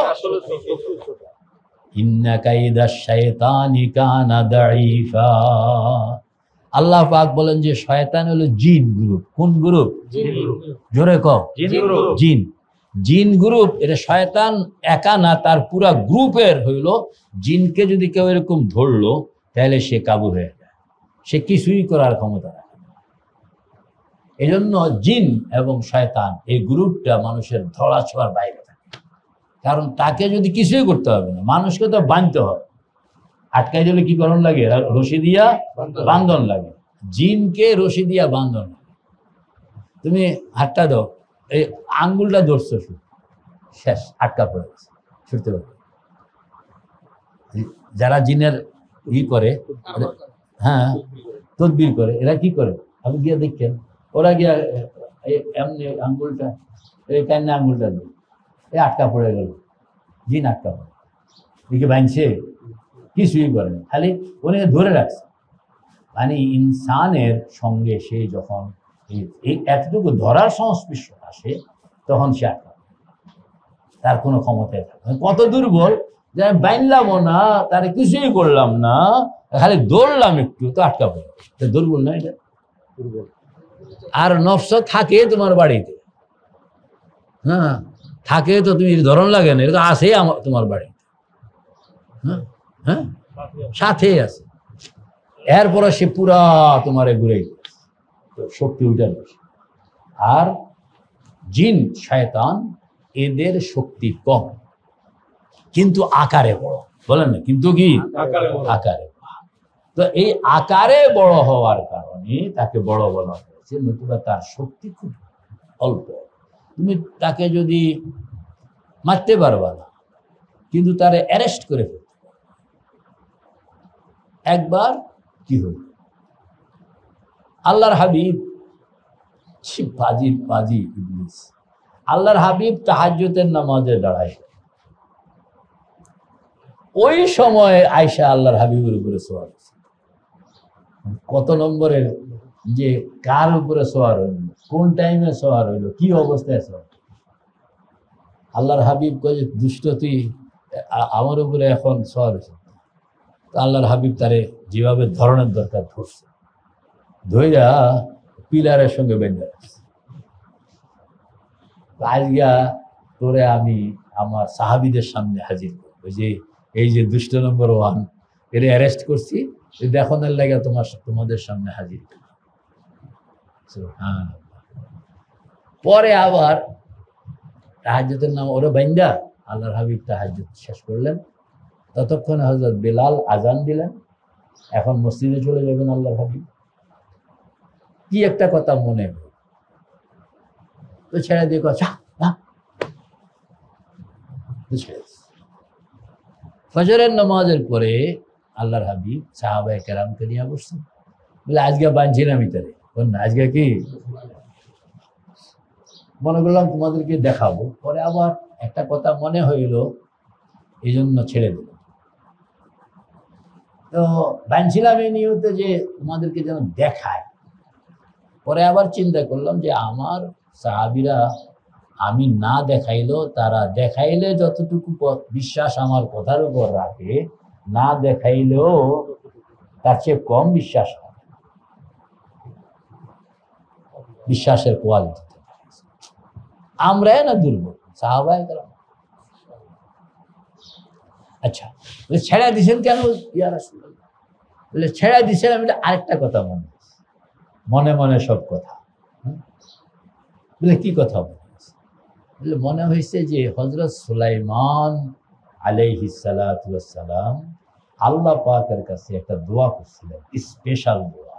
ইন্না কাইদাশ শাইতানি কানা দাঈফা। আল্লাহ পাক বলেন যে শয়তান হলো জিন গ্রুপ। কোন গ্রুপ? জোরে কও, জিন। জিন গ্রুপ। এটা শয়তান একা না, তার পুরা গ্রুপের হইল। জিনকে যদি কেউ এরকম ধরলো তাহলে সে কাবু হয়ে যায়, সে কিছুই করার ক্ষমতা রাখে না। এই জন্য জিন এবং শয়তান এই গ্রুপটা মানুষের ধরা ছোঁয়ার বাইরে থাকে। কারণ তাকে যদি কিছুই করতে হবে না, মানুষকে তো বাঁধতে হয়। আটকাই দিলে কি করণ লাগে? রশি দিয়া বান্ধন লাগে। জিনকে রশি দিয়া বান্ধন লাগে। তুমি হাতটা দাও, এই আঙ্গুলটা ধরছো, শেষ, আটকা পড়ে গেছে, ছুটতে পারবে। যারা জিনের ই করে, হ্যাঁ তদবির করে, এরা কি করে? আপনি গিয়া দেখেন, ওরা গিয়া এমনি আঙ্গুলটা এই কান্না আঙ্গুলটা এই আটকা পড়ে গেল, জিন আটকা পড়ে, একে বাঁধছে, কিছুই করে না, খালি উনি ধরে রাখছে। মানে ইনসানের সঙ্গে সে যখন এই এতটুকু ধরার সংস্পর্শ আসে তখন সে আটকা, তার কোনো ক্ষমতায় থাকে না। কত দুর্বল যে আমি বাইনলামও না, তার কিছুই করলাম না, খালি দৌড়লাম একটু তো আটকা পড়ে। দুর্বল না এটা? দুর্বল। আর নফস থাকে তোমার বাড়িতে, হ্যাঁ থাকে তো, তুমি ধরন লাগে না, এটা তো আসেই তোমার বাড়িতে, হ্যাঁ হ্যাঁ সাথেই আছে। এরপরে সে পুরা তোমারে ঘুরে শক্তি উঠে বসে। আর জিন শয়তান এদের শক্তি কম, কিন্তু আকারে বড়, বলেন না, কিন্তু কি আকারে বড়। তো এই আকারে বড় হওয়ার কারণে তাকে বড় বলা হয়েছে, নতুবা তার শক্তি খুব অল্প। তুমি তাকে যদি মারতে পারবা না, কিন্তু তারে অ্যারেস্ট করে ফেলতে। একবার কি হল, আল্লাহর হাবিব, বাজি ইবলিস, আল্লাহর হাবিব তাহাজ্জুদের নামাজে দাঁড়ায়। ওই সময় আয়েশা আল্লাহর হাবিবের উপরে সোয়ার হয়েছে। কত নম্বরের যে কার উপরে সোয়ার হইল, কোন টাইমে সোয়ার হইল, কি অবস্থায় সোয়ার। আল্লাহর হাবিব কয়ে, দুষ্ট তুই আমার উপরে এখন সোয়ার হয়েছে। আল্লাহর হাবিব তারে যেভাবে ধরনের দরকার ধরছে, ধইরা পিলারের সঙ্গে বেঁধে রাখছে। আজগা তোরে আমি আমার সাহাবীদের সামনে হাজির করবো, যে এই যে দুষ্ট নম্বর 1 এর অ্যারেস্ট করছি, দেখানোর লাগে তোমাদের সামনে হাজির করবো। পরে আবার তাহাজ্জুদের নাম ওরা বাইন্দা আল্লাহর হাবিব তাহাজ্জুদ শেষ করলেন। ততক্ষণ হযরত বেলাল আজান দিলেন, এখন মসজিদে চলে যাবেন আল্লাহর হাবিব। কি একটা কথা মনে হল, তো ছেড়ে দিয়ে কথা ফজরের নামাজের পরে আল্লাহর হাবিব সাহাবায়ে কেরামকে নিয়ে বসছেন, বলে আজকে বাঁধছিলাম ইতারে, না আজকে কি মনে করলাম তোমাদেরকে দেখাবো। পরে আবার একটা কথা মনে হইল, এই জন্য ছেড়ে দিল। তো বাঁধছিলাম এই নিয়তে যে তোমাদেরকে যেন দেখায়। পরে আবার চিন্তা করলাম যে আমার সাহাবীরা আমি না দেখাইলেও তারা দেখাইলে যতটুকু বিশ্বাস আমার কথার উপর রাখে, না দেখাইলেও তার চেয়ে কম বিশ্বাস রাখে। বিশ্বাসের কোয়ালিটি আমরা না দুর্বল, সাহাবায়ে কেরাম। আচ্ছা, ছেড়ে দিছেন কেন ইয়া রাসূলুল্লাহ? বলে ছেড়ে দিছেন, আমি আরেকটা কথা মনে মনে সব কথা। বলে কি কথা বলে? মনে হয়েছে যে হযরত সুলাইমান আলাইহিস সালাতু ওয়াস সালাম আল্লাহ পাকের কাছে একটা দোয়া করছিলেন, স্পেশাল দোয়া।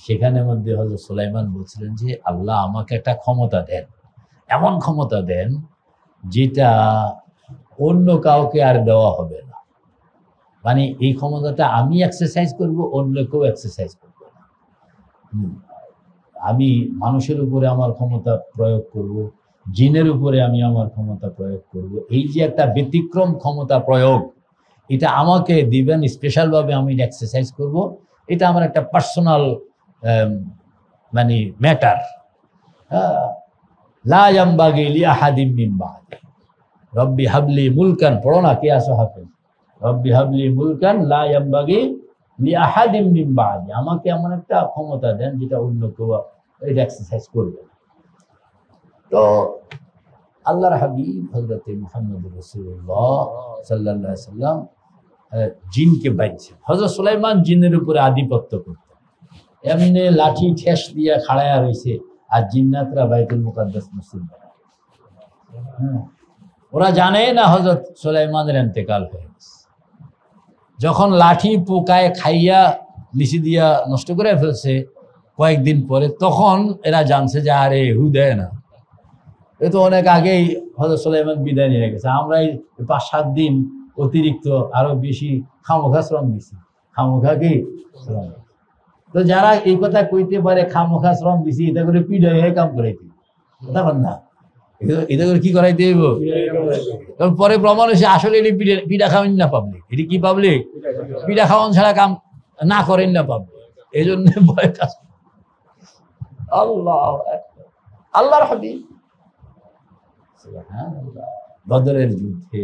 সেখানে মধ্যে হযরত সুলাইমান বলছিলেন যে আল্লাহ আমাকে একটা ক্ষমতা দেন, এমন ক্ষমতা দেন যেটা অন্য কাউকে আর দেওয়া হবে না। মানে এই ক্ষমতাটা আমি এক্সারসাইজ করব, অন্য কেউ এক্সারসাইজ করবে না। আমি মানুষের উপরে আমার ক্ষমতা প্রয়োগ করব, জিনের উপরে আমি আমার ক্ষমতা প্রয়োগ করব। এই যে একটা ব্যতিক্রম ক্ষমতা প্রয়োগ, এটা আমাকে দিবেন স্পেশালভাবে, আমি এক্সারসাইজ করব। এটা আমার একটা পার্সোনাল মানে ম্যাটার। লা ইয়ামবাগি লিআহাদিম মিন বা'দি রব্বি হাবলি মুলকান, পড়ো না কে আসো হাফেজ, রব্বি হাবলি মুলকান লা ইয়ামবাগি লিআহাদিম মিন বা'দি, আমাকে এমন একটা ক্ষমতা দেন যেটা অন্য কেউ এটা এক্সারসাইজ করবে। তো আল্লাহর হাবিব হযরত মুহাম্মদ রাসূলুল্লাহ সাল্লাল্লাহু আলাইহি সাল্লাম জিনকে বাইছে। হযরত সুলাইমান জিনের উপরে আধিপত্য করতেন, এমনি লাঠি ঠেস দিয়ে খাড়ায়া রয়েছে, আর জিন্নাতরা বাইতুল মুকাদ্দাস মসজিদ বানায়। ওরা জানে না হযরত সুলাইমানের ইন্তেকাল হয়ে গেছে। যখন লাঠি পোকায় খাইয়া নিচে দিয়া নষ্ট করে ফেলছে কয়েকদিন পরে, তখন এরা জানছে যে আরে দেয় না, এ তো অনেক আগেই হযরত সুলাইমান বিদায় নিয়ে গেছে। আমরা এই 5-7 দিন অতিরিক্ত আরো বেশি খামোখা শ্রম দিছি, খামোখা কি তো যারা এই কথা কইতে পারে খামোখা শ্রম দিছি এটা করে পিড়াই কাম করাইতে কথা বল না, এটা করে কি করাইতে হইব? কারণ পরে প্রমাণ হয়েছে আসলে এটি পিঠা খাওয়ান না পাবলিক, এটি কি পাবলিক পিঠা খাওয়ান ছাড়া কাম না করেন না পাবলিক, এই জন্য ভয় কাজ। আল্লাহ আল্লাহর হাবিব বদরের যুদ্ধে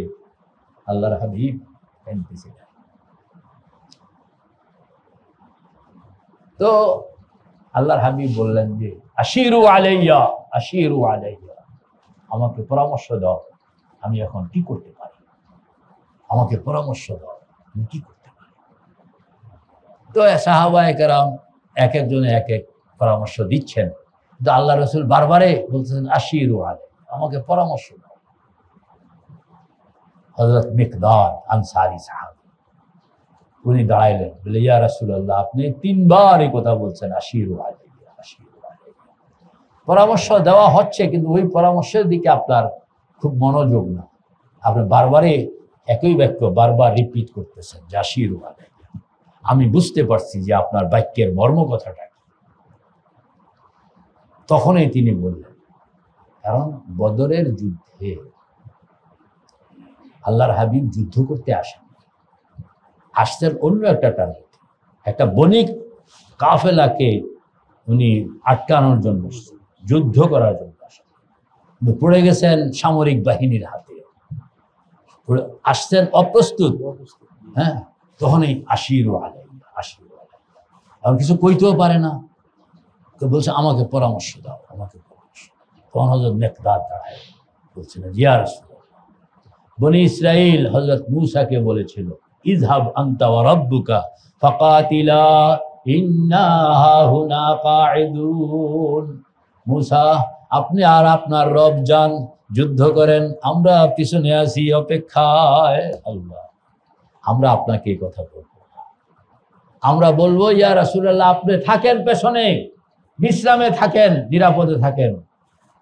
আল্লাহর হাবিব কাঁদতেছিলেন। তো আল্লাহর হাবিব বললেন যে আশিরু আলাইয়া, আশিরু আলাইয়া, আমাকে পরামর্শ দাও আমি এখন কি করতে পারি, আমাকে পরামর্শ দাও আমি কি করতে পারি। তো সাহাবায়ে কেরাম এক একজনে এক এক পরামর্শ দিচ্ছেন, কিন্তু আল্লাহ রসুল বারবারে বলছেন আশিরু আলাইয়া, আমাকে পরামর্শ দাও। হযরত মিকদাদ আনসারী সাহাবী উনি দাঁড়াইলেন, বলে ইয়া রাসূলুল্লাহ আপনি তিনবার এই কথা বলছেন আশিরু আলাইয়া, আশিরু আলাইয়া। পরামর্শ দেওয়া হচ্ছে কিন্তু ওই পরামর্শের দিকে আপনার খুব মনোযোগ না, আপনি বারবারে একই বাক্য বারবার রিপিট করতেছেন যে আশিরু আলাইয়া। আমি বুঝতে পারছি যে আপনার বাক্যের মর্ম কথাটা কি। তখনই তিনি বললেন, কারণ বদরের যুদ্ধে আল্লাহর হাবিব যুদ্ধ করতে আসেন, আসছেন অন্য একটা টার্গেট, একটা বণিক কাফেলাকে উনি আটকানোর জন্য, যুদ্ধ করার জন্য আসেন, কিন্তু পড়ে গেছেন সামরিক বাহিনীর হাতে, আসছেন অপ্রস্তুত। হ্যাঁ, তখনই আশিরু আলাইয়া, আশিরু আলাইয়া, এখন কিছু কইতেও পারে না, তো বলছে আমাকে পরামর্শ দাও, আমাকে পরামর্শ। তখন হযরত মিকদাদ দাঁড়ায় বলছিলেন ইয়া রাসূলুল্লাহ, বনি ইসরাইল হযরত মূসাকে বলেছিল ইযহাব আনতা ওয়া রাব্বুকা ফাকাতিলা ইন্না হাহুনা কাঈদুন, মূসা আপনি আর আপনার রব যান, যুদ্ধ করেন, আমরা পিছনে আছি অপেক্ষায়। আল্লাহ, আমরা আপনাকে এই কথা বলবো, আমরা বলবো ইয়া রাসূলুল্লাহ আপনি থাকেন পেছনে, বিশ্রামে থাকেন, নিরাপদে থাকেন,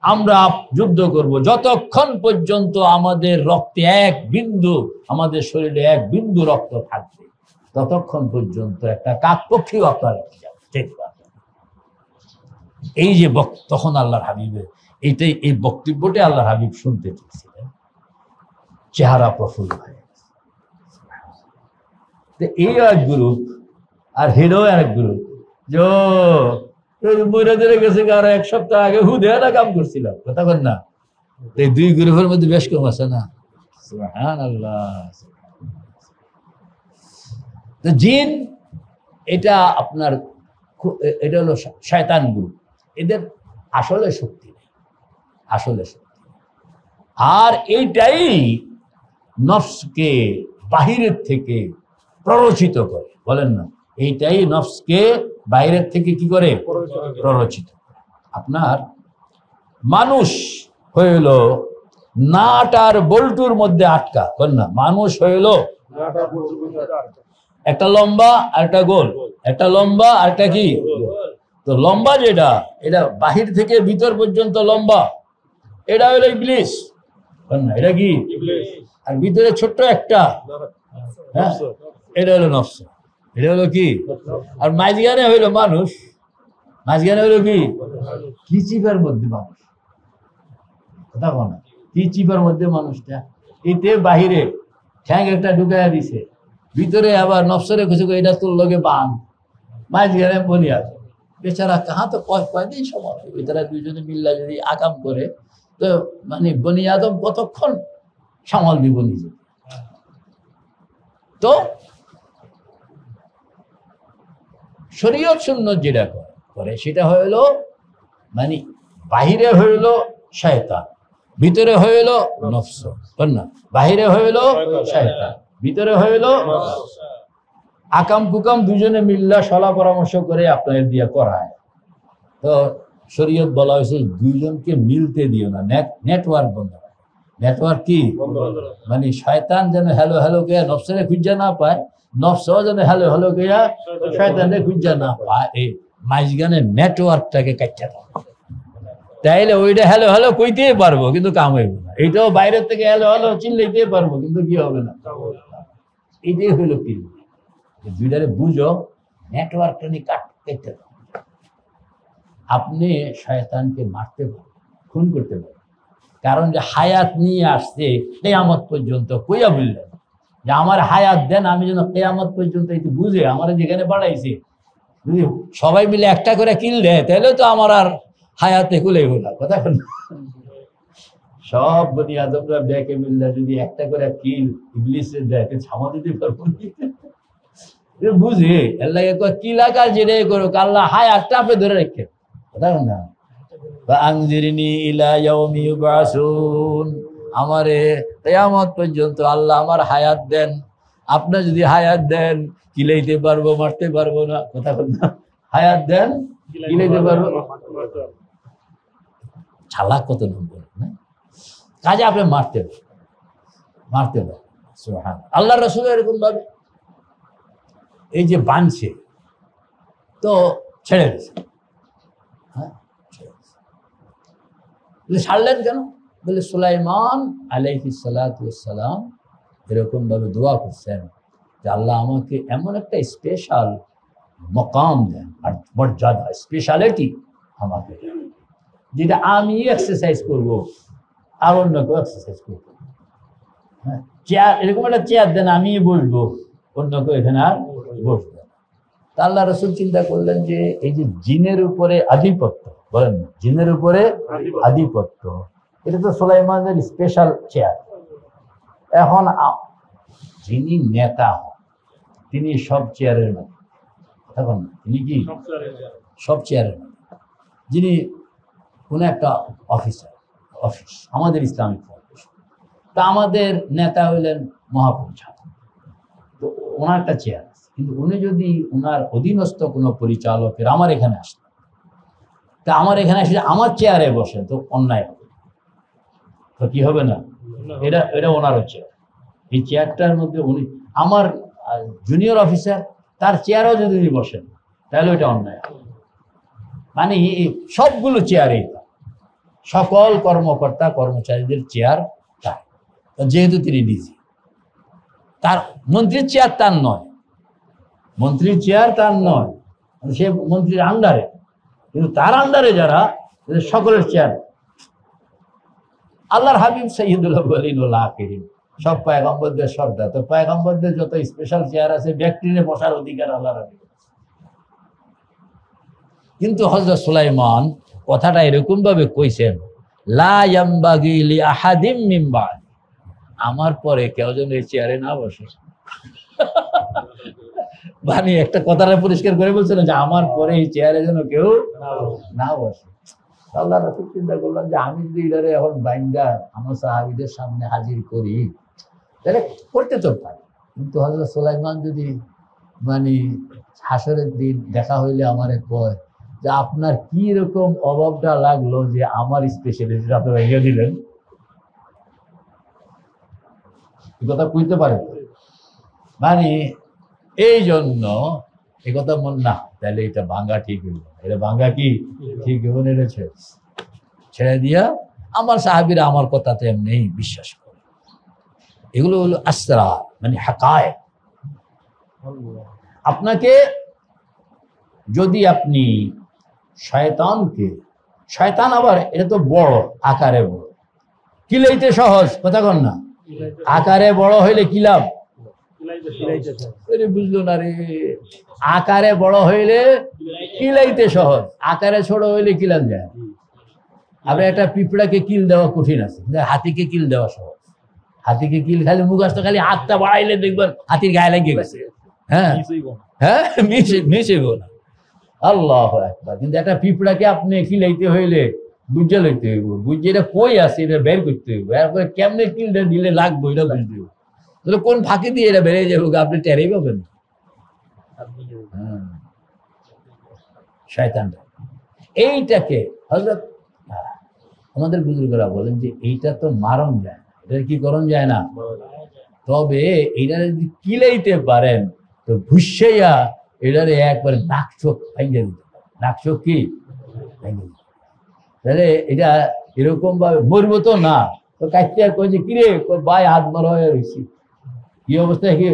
আমরা যুদ্ধ করব যতক্ষণ পর্যন্ত আমাদের রক্তে এক বিন্দু, আমাদের শরীরে এক বিন্দু রক্ত থাকবে, ততক্ষণ পর্যন্ত একটা কাকপক্ষীও আপনার এই যে তখন আল্লাহর হাবিবের এইটাই, এই বক্তব্যটি আল্লাহর হাবিব শুনতে চেয়েছিলেন, চেহারা প্রফুল্ল হয়ে গেছে। এই এক গ্রুপ আর হিরো এক গ্রুপ, মহিলাদের গেছে আর এক সপ্তাহ আগে হুদেরা কাম করছিলাম, কথা বল না। এই দুই গ্রুপের মধ্যে বেশ কম আছে না, সুবহানাল্লাহ। তো জিন এটা আপনার, এটা হলো শয়তান গ্রুপ, এদের আসলে শক্তি নেই, আসলে শক্তি নেই। আর এইটাই নফসকে বাহিরের থেকে প্ররোচিত করে, বলেন না, এইটাই নফসকে বাইরের থেকে কি করে প্ররোচিত। আপনার মানুষ হইল নাট আর বল্টুর মধ্যে আটকা, বল না, মানুষ হইল একটা লম্বা আর একটা গোল, একটা লম্বা আর একটা কি, তো লম্বা যেটা, এটা বাহির থেকে ভিতর পর্যন্ত লম্বা, এটা হলো ইবলিস, বল না, এটা কি, আর ভিতরে ছোট্ট একটা, হ্যাঁ, এটা হলো নফস, এটা হলো কি, আর মাঝখানে হইলো মানুষ, মাঝখানে হইলো কি, কি চিপার মধ্যে মানুষ, কথা বল না, কি চিপার মধ্যে মানুষটা, এতে বাহিরে ঠ্যাং একটা ঢুকাইয়া দিছে, ভিতরে আবার নফসরে কিছু এটা তোর লগে বান, মাঝখানে বনি আছে, বেচারা কাহা তো কয়দিন সময়, তারা দুইজনে মিল্লা যদি আকাম করে তো মানে বনি আদম কতক্ষণ সামাল দিব নিজে। তো শরীয়ত সুন্নত যেটা করে সেটা হইল মানে বাহিরে হইল শয়তান, ভিতরে হইল নফস, না, বাহিরে হইল শয়তান, ভিতরে হইল আকাম কুকাম, দুজনে মিল্লা সলা পরামর্শ করে আপনাদের দিয়ে করায়। তো শরীয়ত বলা হয়েছে দুইজনকে মিলতে দিও না, নেটওয়ার্ক বন্ধ। নেটওয়ার্ক কি মানে শয়তান যেন হ্যালো হ্যালো কে নফসরে খুঁজা না পায়, নফসও যেন হ্যালো হ্যালো কে শয়তানে খুঁজা না পায়, এই মাঝখানে নেটওয়ার্কটাকে কাটতে দাও, তাইলে ওইটা হ্যালো হ্যালো কইতেই পারবো কিন্তু কাম হইব না, এইটাও বাইরের থেকে হ্যালো হ্যালো চিল্লাইতে পারবো কিন্তু কি হবে না। এইটাই হইলো কি, দুইটারে বুঝো, নেটওয়ার্কটা নিয়ে কেটে দাও। আপনি শয়তানকে মারতে পারেন, খুন করতে পারেন, কারণ যে হায়াত নিয়ে আসছে কিয়ামত পর্যন্ত, কইয়া বললেন যে আমার হায়াত দেন, আমি যেন কিয়ামত পর্যন্ত একটু বুঝে আমার যেখানে বাড়াইছে, যদি সবাই মিলে একটা করে কিল দেয় তাহলে তো আমার আর হায়াতে কুলে গোলা কথা বল। সব বনি আদমরা ব্যাকে মিললে যদি একটা করে কিল ইবলিসের দেয় ছামা দিতে পারবো, বুঝে আল্লাহ কি লাগার যেটাই করো আল্লাহ হায়াতটা আপনি ধরে রেখে কথা বল না। আনজিরনি ইলা ইয়াউমি ইউবাসুন, আমারে কিয়ামত পর্যন্ত আল্লাহ আমার হায়াত দেন। আপনি যদি হায়াত দেন কিলাইতে পারবো, মারতে পারবো না কথা বল না। হায়াত দেন কিলাইতে পারবো, চালাক কত নম্বর না কাজে আপনি মারতে পারেন। সুবহানাল্লাহ। আল্লাহ রাসূল এরকম ভাবে এই যে বানছে তো ছেড়ে দিয়েছে, হ্যাঁ ছাড়লেন কেন? বলে সুলাইমান আলাইহিস সালাতু ওয়াস সালাম এরকম ভাবে দোয়া করছেন যে আল্লাহ আমাকে এমন একটা স্পেশাল মকাম দেন আর মর্যাদা, স্পেশালিটি আমাকে দেন, যেটা আমি এক্সারসাইজ করবো আর অন্য কেউ এক্সারসাইজ করবো। হ্যাঁ, চেয়ার এরকম একটা চেয়ার দেন, আমি বসবো, অন্য কেউ এখানে আর বসবে। তা আল্লাহ রাসূল চিন্তা করলেন যে এই যে জিনের উপরে আধিপত্য, বলেন জিনের উপরে আধিপত্য, এটা তো সুলাইমানের স্পেশাল চেয়ার। এখন যিনি নেতা হন তিনি সব চেয়ারের মালিক, এখন তিনি কি সব চেয়ারের মালিক। যিনি কোন একটা অফিস, আমাদের ইসলামিক ফাউন্ডেশন, তা আমাদের নেতা হইলেন মহাপরিচালক, তো ওনার একটা চেয়ার আছে, কিন্তু উনি যদি ওনার অধীনস্থ কোনো পরিচালকের আমার এখানে আসেন, তা আমার এখানে এসে আমার চেয়ারে বসে তো অন্যায় হবে, তো কি হবে না, এটা ওনারও চেয়ার। এই চেয়ারটার মধ্যে উনি আমার জুনিয়র অফিসার তার চেয়ারও যদি উনি বসেন তাহলে ওইটা অন্যায় হবে। মানে সবগুলো চেয়ারে সকল কর্মকর্তা কর্মচারীদের চেয়ার তার, যেহেতু তিনি ডিজি, তার মন্ত্রীর চেয়ার তার নয়, মন্ত্রীর চেয়ার তার নয়, সে মন্ত্রীর আন্ডারে, কিন্তু তার আন্ডারে যারা সকলের চেয়ার। আল্লাহর হাবিব সাইয়্যিদুল আউয়ালিন ওয়াল আখিরিন, সব পয়গম্বরদের সর্দার, তো পয়গম্বরদের যত স্পেশাল চেয়ার আছে ব্যক্তিরে বসার অধিকার আল্লাহর হাবিব। কিন্তু হযরত সুলাইমান কথাটা এরকম ভাবে কইছেন, লা ইয়ামবাগি লি আহাদিম মিন বা'দি, আমার পরে কেউ যেন এই চেয়ারে না বসে। মানে একটা কথাটা পরিষ্কার করে বলছেন যে আমার পরে এই চেয়ারে যেন কেউ না বসে। আল্লাহ রাসূল চিন্তা করলাম যে আমি যদি এটারে এখন বাইন্দা আমার সাহাবীদের সামনে হাজির করি তাহলে করতে তো পারি, কিন্তু হযরত সুলাইমান যদি মানে হাসরের দিন দেখা হইলে আমারে কয় যে আপনার কি রকম অভাবটা লাগলো যে আমার স্পেশালিটিটা আপনি ভেঙে দিলেন, এই কথা কইতে পারে। মানে এই জন্য এই কথা মন না, তাহলে এটা ভাঙ্গা ঠিক হইল, এটা ভাঙ্গা কি ঠিক হইব না, এটা ছেড়ে দিয়া আমার সাহাবীরা আমার কথাতে এমনি বিশ্বাস করে। এগুলো হলো আসরা, মানে হাকায়েক। আপনাকে যদি আপনি শয়তানকে, শয়তান আবার এটা তো বড় আকারে বড়, কিলাইতে সহজ কথা কন না, আকারে বড় হইলে কি লাভ, বুঝলো না রে, আকারে বড় হইলে কিলাইতে সহজ, আকারে ছোট হইলে কিলান যায়। আবার একটা পিঁপড়াকে কিল দেওয়া কঠিন আছে, হাতিকে কিল দেওয়া সহজ। হাতিকে কিল খালি মুখ আসতো, খালি হাতটা বাড়াইলে দেখবেন হাতির গায়ে লেগে গেছে, হ্যাঁ হ্যাঁ মিশে গো না, আল্লাহু আকবার। কিন্তু একটা পিঁপড়াকে আপনি কিলাইতে হইলে বুঝে লইতে হইব, বুঝে এটা কই আছে এটা বের করতে হইব, এরপরে কেমনে কিলটা দিলে লাগবো এটা বুঝতে হইব, তাহলে কোন ফাঁকি দিয়ে এটা বেড়ে যাবো আপনি টেরেই পাবেন। শয়তানটা এইটাকে হযরত আমাদের বুজুর্গরা বলেন যে এইটা তো মারণ যায় না, এটা কি করণ যায় না, তবে এটা যদি কিলাইতে পারেন তো ভুসাইয়া এটারে একবারে নাক চোখ ভেঙে দিতে পারে, নাক চোখ কি ভেঙে দিতে, তাহলে এটা এরকম ভাবে মরবো তো না, তো কাইতে কই যে কিরে ভাই হাত মারা হয়ে রয়েছি, কি অবস্থা কি।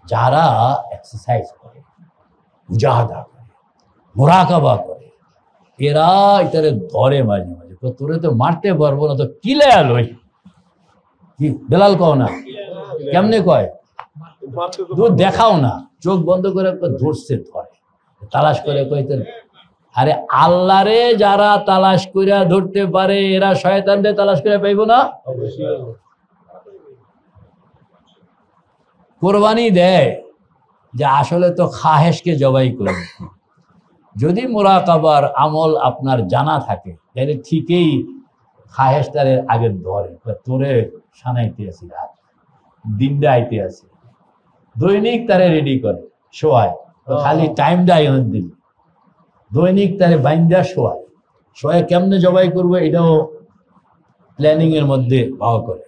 যারা এক্সারসাইজ করে মুজাহাদা করে, মুরাকাবা করে, এরা এটারে ধরে মাঝে মাঝে, তোরে তো মারতে পারবো না, তো কিলে আলোই কি বেলাল কও না, কেমনে কয় দেখাও না, চোখ বন্ধ করে ধরছে, ধরে তালাশ করে কইতে। আরে আল্লাহরে যারা তালাশ করে ধরতে পারে, এরা শয়তানরে তালাশ করে পাইব না? কোরবানি দেয় যে আসলে তো খাহেশকে জবাই করে। যদি মুরাকাবার আমল আপনার জানা থাকে তাহলে ঠিকই খাহেশ তারে আগে ধরে, তোরে সানাইতে আসি, রাত দিনটা আইতে আসি, দৈনিক তারে রেডি করে শোয়ায়, খালি টাইমটা আইন দিন, দৈনিক তারে বাইন্দা শোয়ায়, শোয়ায় কেমনে জবাই করবো এটাও প্ল্যানিং এর মধ্যে ভাও করে।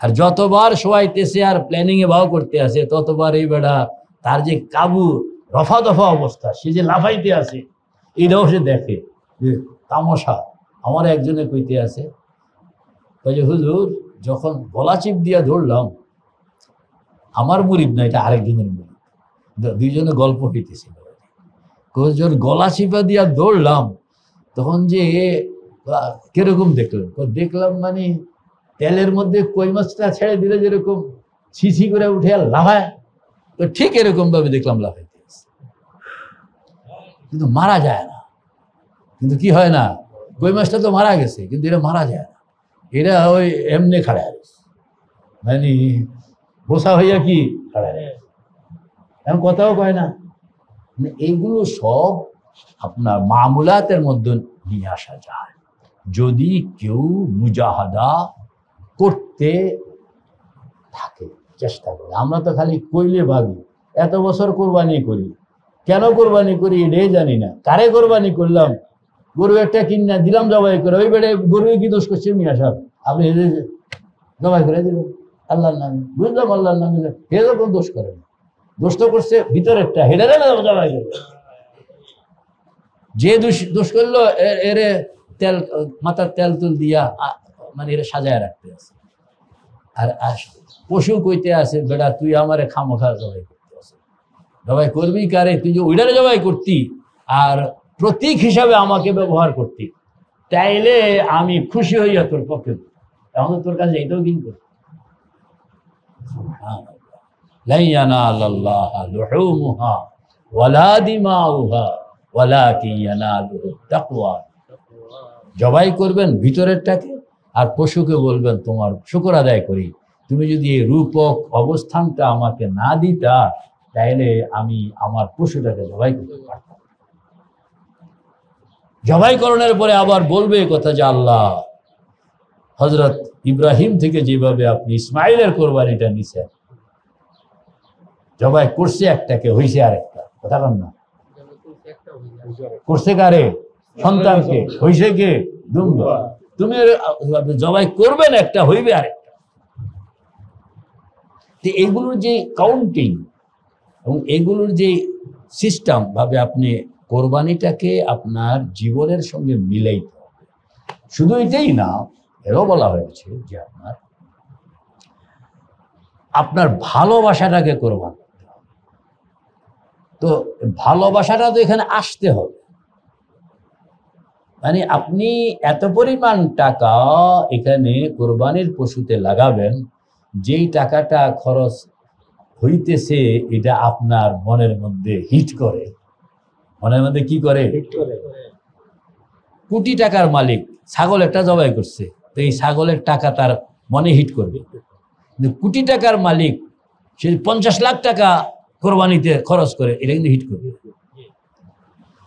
আর যতবার শোয়াইতেছে আর প্ল্যানিং এ ভাও করতে আছে, ততবার এই বেড়া তার যে কাবু রফা দফা অবস্থা, সে যে লাফাইতে আছে, এটাও সে দেখে যে তামাশা। আমার একজনে কইতে আছে, যে হুজুর যখন গলা চিপ দিয়া ধরলাম, আমার মুরিদ না, এটা আরেকজনের মুরিদ, দুইজনে গল্প হইতেছিল, যখন গলা চিপা দিয়া দৌড়লাম তখন যে কিরকম দেখলাম, দেখলাম মানে তেলের মধ্যে কই মাছটা ছেড়ে দিলে যেরকম ছিছি করে উঠে লাফায়, তো ঠিক এরকম ভাবে দেখলাম লাফাইতে, কিন্তু মারা যায় না। কিন্তু কি হয় না, কই মাছটা তো মারা গেছে, কিন্তু এটা মারা যায় না, এটা ওই এমনি খাড়ায় মানে বসা হইয়া কি খাড়ায়, এখন কথাও কয় না। এইগুলো সব আপনার মামুলাতের মধ্যে নিয়ে আসা যায় যদি কেউ মুজাহাদা করতে থাকে, চেষ্টা করে। আমরা তো খালি কইলে ভাবি, এত বছর কোরবানি করি, কেন কোরবানি করি এটাই জানি না, কারে কোরবানি করলাম, গরু একটা কিনা দিলাম জবাই করে, ওই বেড়ে গরু কি দোষ করছে মিয়া সাহেব, আপনি জবাই করে দিলেন আল্লাহর নামে, বুঝলাম আল্লাহর নামে, হে যখন দোষ করেন, দোষ তো করছে ভিতরেরটা, হেডারে জবাই করে, যে দোষ করলো এরে তেল মাথার তেল তুল দিয়া মানে এরা সাজায় রাখতে আছে। আর পশু কইতে আছে, বেটা তুই আমারে খামোখা জবাই করতে আছে, জবাই করবি কারে, তুই যে ওইটারে জবাই করতি আর প্রতীক হিসাবে আমাকে ব্যবহার করতি, তাইলে আমি খুশি হইয়া তোর পক্ষে, এখন তোর কাছে এটাও কিন করি। লা ইয়ানালাল্লাহা লুহুমুহা ওয়ালা দিমাউহা ওয়ালাকিন ইয়ানালুহু তাকওয়া। জবাই করবেন ভিতরেরটাকে, আর পশুকে বলবেন তোমার শুকর আদায় করি, তুমি যদি এই রূপক অবস্থানটা আমাকে না দিতা তাইলে আমি আমার পশুটাকে জবাই করতে পারতাম। জবাই করণের পরে আবার বলবে কথা যে আল্লাহ হযরত ইব্রাহিম থেকে যেভাবে আপনি ইসমাইলের কোরবানিটা নিছেন, জবাই করছে একটাকে, হইছে আরেকটা, কথা বল না, করছে কারে, সন্তানকে, হইছে কে, দুম্বা, তুমি জবাই করবেন একটা, হইবে আরেকটা। এইগুলোর যে কাউন্টিং এবং এগুলোর যে সিস্টেম ভাবে আপনি কোরবানিটাকে আপনার জীবনের সঙ্গে মিলাইতে হবে। শুধু এটাই না, এরও বলা হয়েছে যে আপনার ভালোবাসাটাকে কোরবান করতে হবে। তো ভালোবাসাটা তো এখানে আসতে হবে, মানে আপনি এত পরিমাণ টাকা এখানে কোরবানির পশুতে লাগাবেন, যেই টাকাটা খরচ হইতেছে এটা আপনার মনের মধ্যে হিট করে, মনের মধ্যে কি করে, হিট করে। কোটি টাকার মালিক ছাগল একটা জবাই করছে, তো এই ছাগলের টাকা তার মনে হিট করবে, কিন্তু কোটি টাকার মালিক সে 50 লাখ টাকা কোরবানিতে খরচ করে, এটা কিন্তু হিট করবে।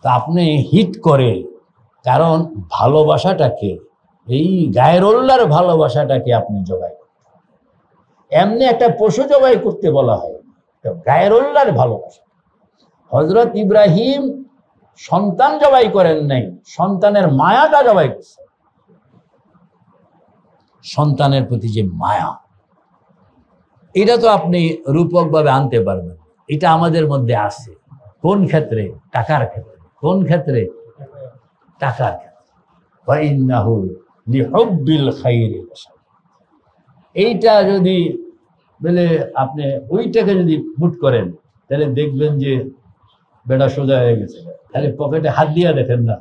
তা আপনি হিট করে, কারণ ভালোবাসাটাকে, এই গায়রুল্লাহর ভালোবাসাটাকে আপনি জবাই করতে, এমনি একটা পশু জবাই করতে বলা হয়, গায়রুল্লাহর ভালোবাসা। হযরত ইব্রাহিম সন্তান জবাই করেন নাই, সন্তানের মায়াটা জবাই করছে, সন্তানের প্রতি যে মায়া, এটা তো আপনি রূপক ভাবে আনতে পারবেন, এটা আমাদের মধ্যে আছে। কোন ক্ষেত্রে? টাকার ক্ষেত্রে। কোন ক্ষেত্রে? টাকার ক্ষেত্রে। ওয়াইন্নাহু লিহুব্বিল খাইরি লাশাদীদ। এইটা যদি বলে আপনি ওইটাকে যদি মুট করেন, তাহলে দেখবেন যে বেটা সোজা হয়ে গেছে, খালি পকেটে হাত দিয়া দেখেন না,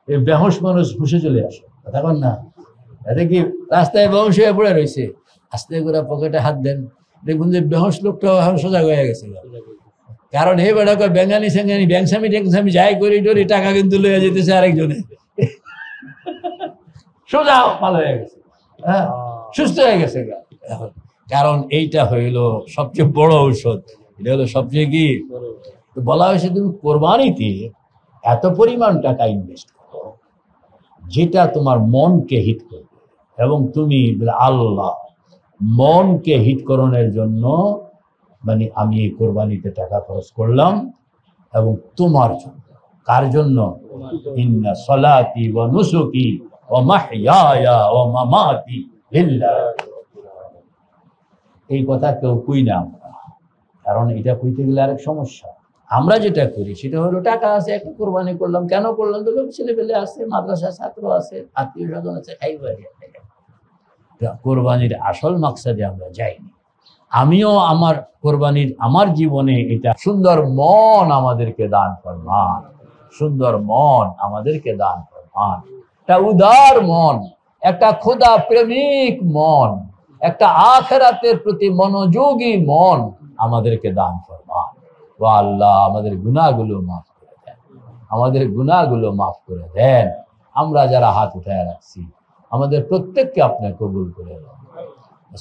এই বেহুশ মানুষ হুশে চলে আসে, কথা কন না? এটা কি রাস্তায় বেহুশ হয়ে পড়ে রয়েছে, আস্তে করে পকেটে হাত দেন, দেখুন যে বেহুশ লোকটা সোজা হয়ে গেছে। কারণ এই বেটাকে ব্যাঙ্গানি স্যাঙ্গানি ব্যাংসামি ট্যাংসামি যাই করি টরি টাকা কিন্তু লইয়া যেতেছে আরেকজনে, সোজা ভালো হয়ে গেছে, হ্যাঁ, সুস্থ হয়ে গেছে। কারণ এইটা হইল সবচেয়ে বড় ঔষধ, এটা হলো সবচেয়ে কি বলা হয়েছে, তুমি কোরবানিতে এত পরিমাণ টাকা ইনভেস্ট করো যেটা তোমার মনকে হিট করবে, এবং তুমি আল্লাহ মনকে হিট করণের জন্য মানে আমি এই কোরবানিতে টাকা খরচ করলাম, এবং তোমার জন্য। কার জন্য? ইন্না সলাতি ওয়া নুসুকি ওয়া মাহইয়ায়া ওয়া মামাতি লিল্লাহ। এই কথা কেউ কই না আমরা, কারণ এটা কইতে গেলে আরেক সমস্যা। আমরা যেটা করি সেটা হলো টাকা আছে একটা কোরবানি করলাম, কেন করলাম? তো ছেলে পেলে আছে, মাদ্রাসা ছাত্র আছে, আত্মীয় স্বজন আছে, খাইবে। কোরবানির আসল মাকসাদে আমরা যাইনি। আমিও আমার কোরবানির আমার জীবনে এটা সুন্দর মন আমাদেরকে দান ফরমান, সুন্দর মন আমাদেরকে দান ফরমান, একটা উদার মন, একটা খোদা প্রেমিক মন, একটা আখিরাতের প্রতি মনোযোগী মন আমাদেরকে দান ফরমান। ও আল্লাহ আমাদের গুনাহগুলো মাফ করে দেন, আমাদের গুনাহগুলো মাফ করে দেন। আমরা যারা হাত উঠায় রাখছি আমাদের প্রত্যেককে আপনি কবুল করে দেন।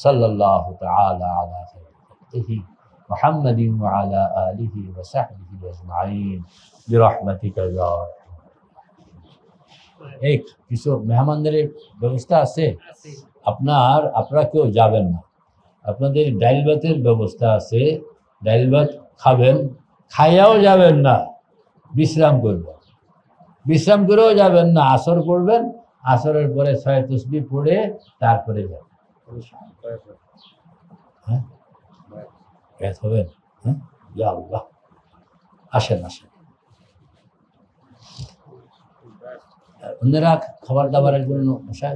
সাল্লাল্লাহু তাআলা আলা সাইয়্যিদিহি মুহাম্মাদিন ওয়া আলা আলিহি ওয়া সাহবিহি আজমাইন বিরহমাতিকা ইয়া আরহাম। এই কিছু মেহমানদের ব্যবস্থা আছে, আপনারা কেউ যাবেন না, আপনাদের ডাইল ভাতের ব্যবস্থা আছে, ডাইল ভাত খাবেন, খাইয়াও যাবেন না, বিশ্রাম করবেন, বিশ্রাম করেও যাবেন না, আসর পড়বেন, আসরের পরে 6 তাসবিহ পড়ে তারপরে যাবেন। হ্যাঁ হবেন, হ্যাঁ, ইয়া আল্লাহ, আসেন আসেন। অন্যরা খাবার দাবারের জন্য বসা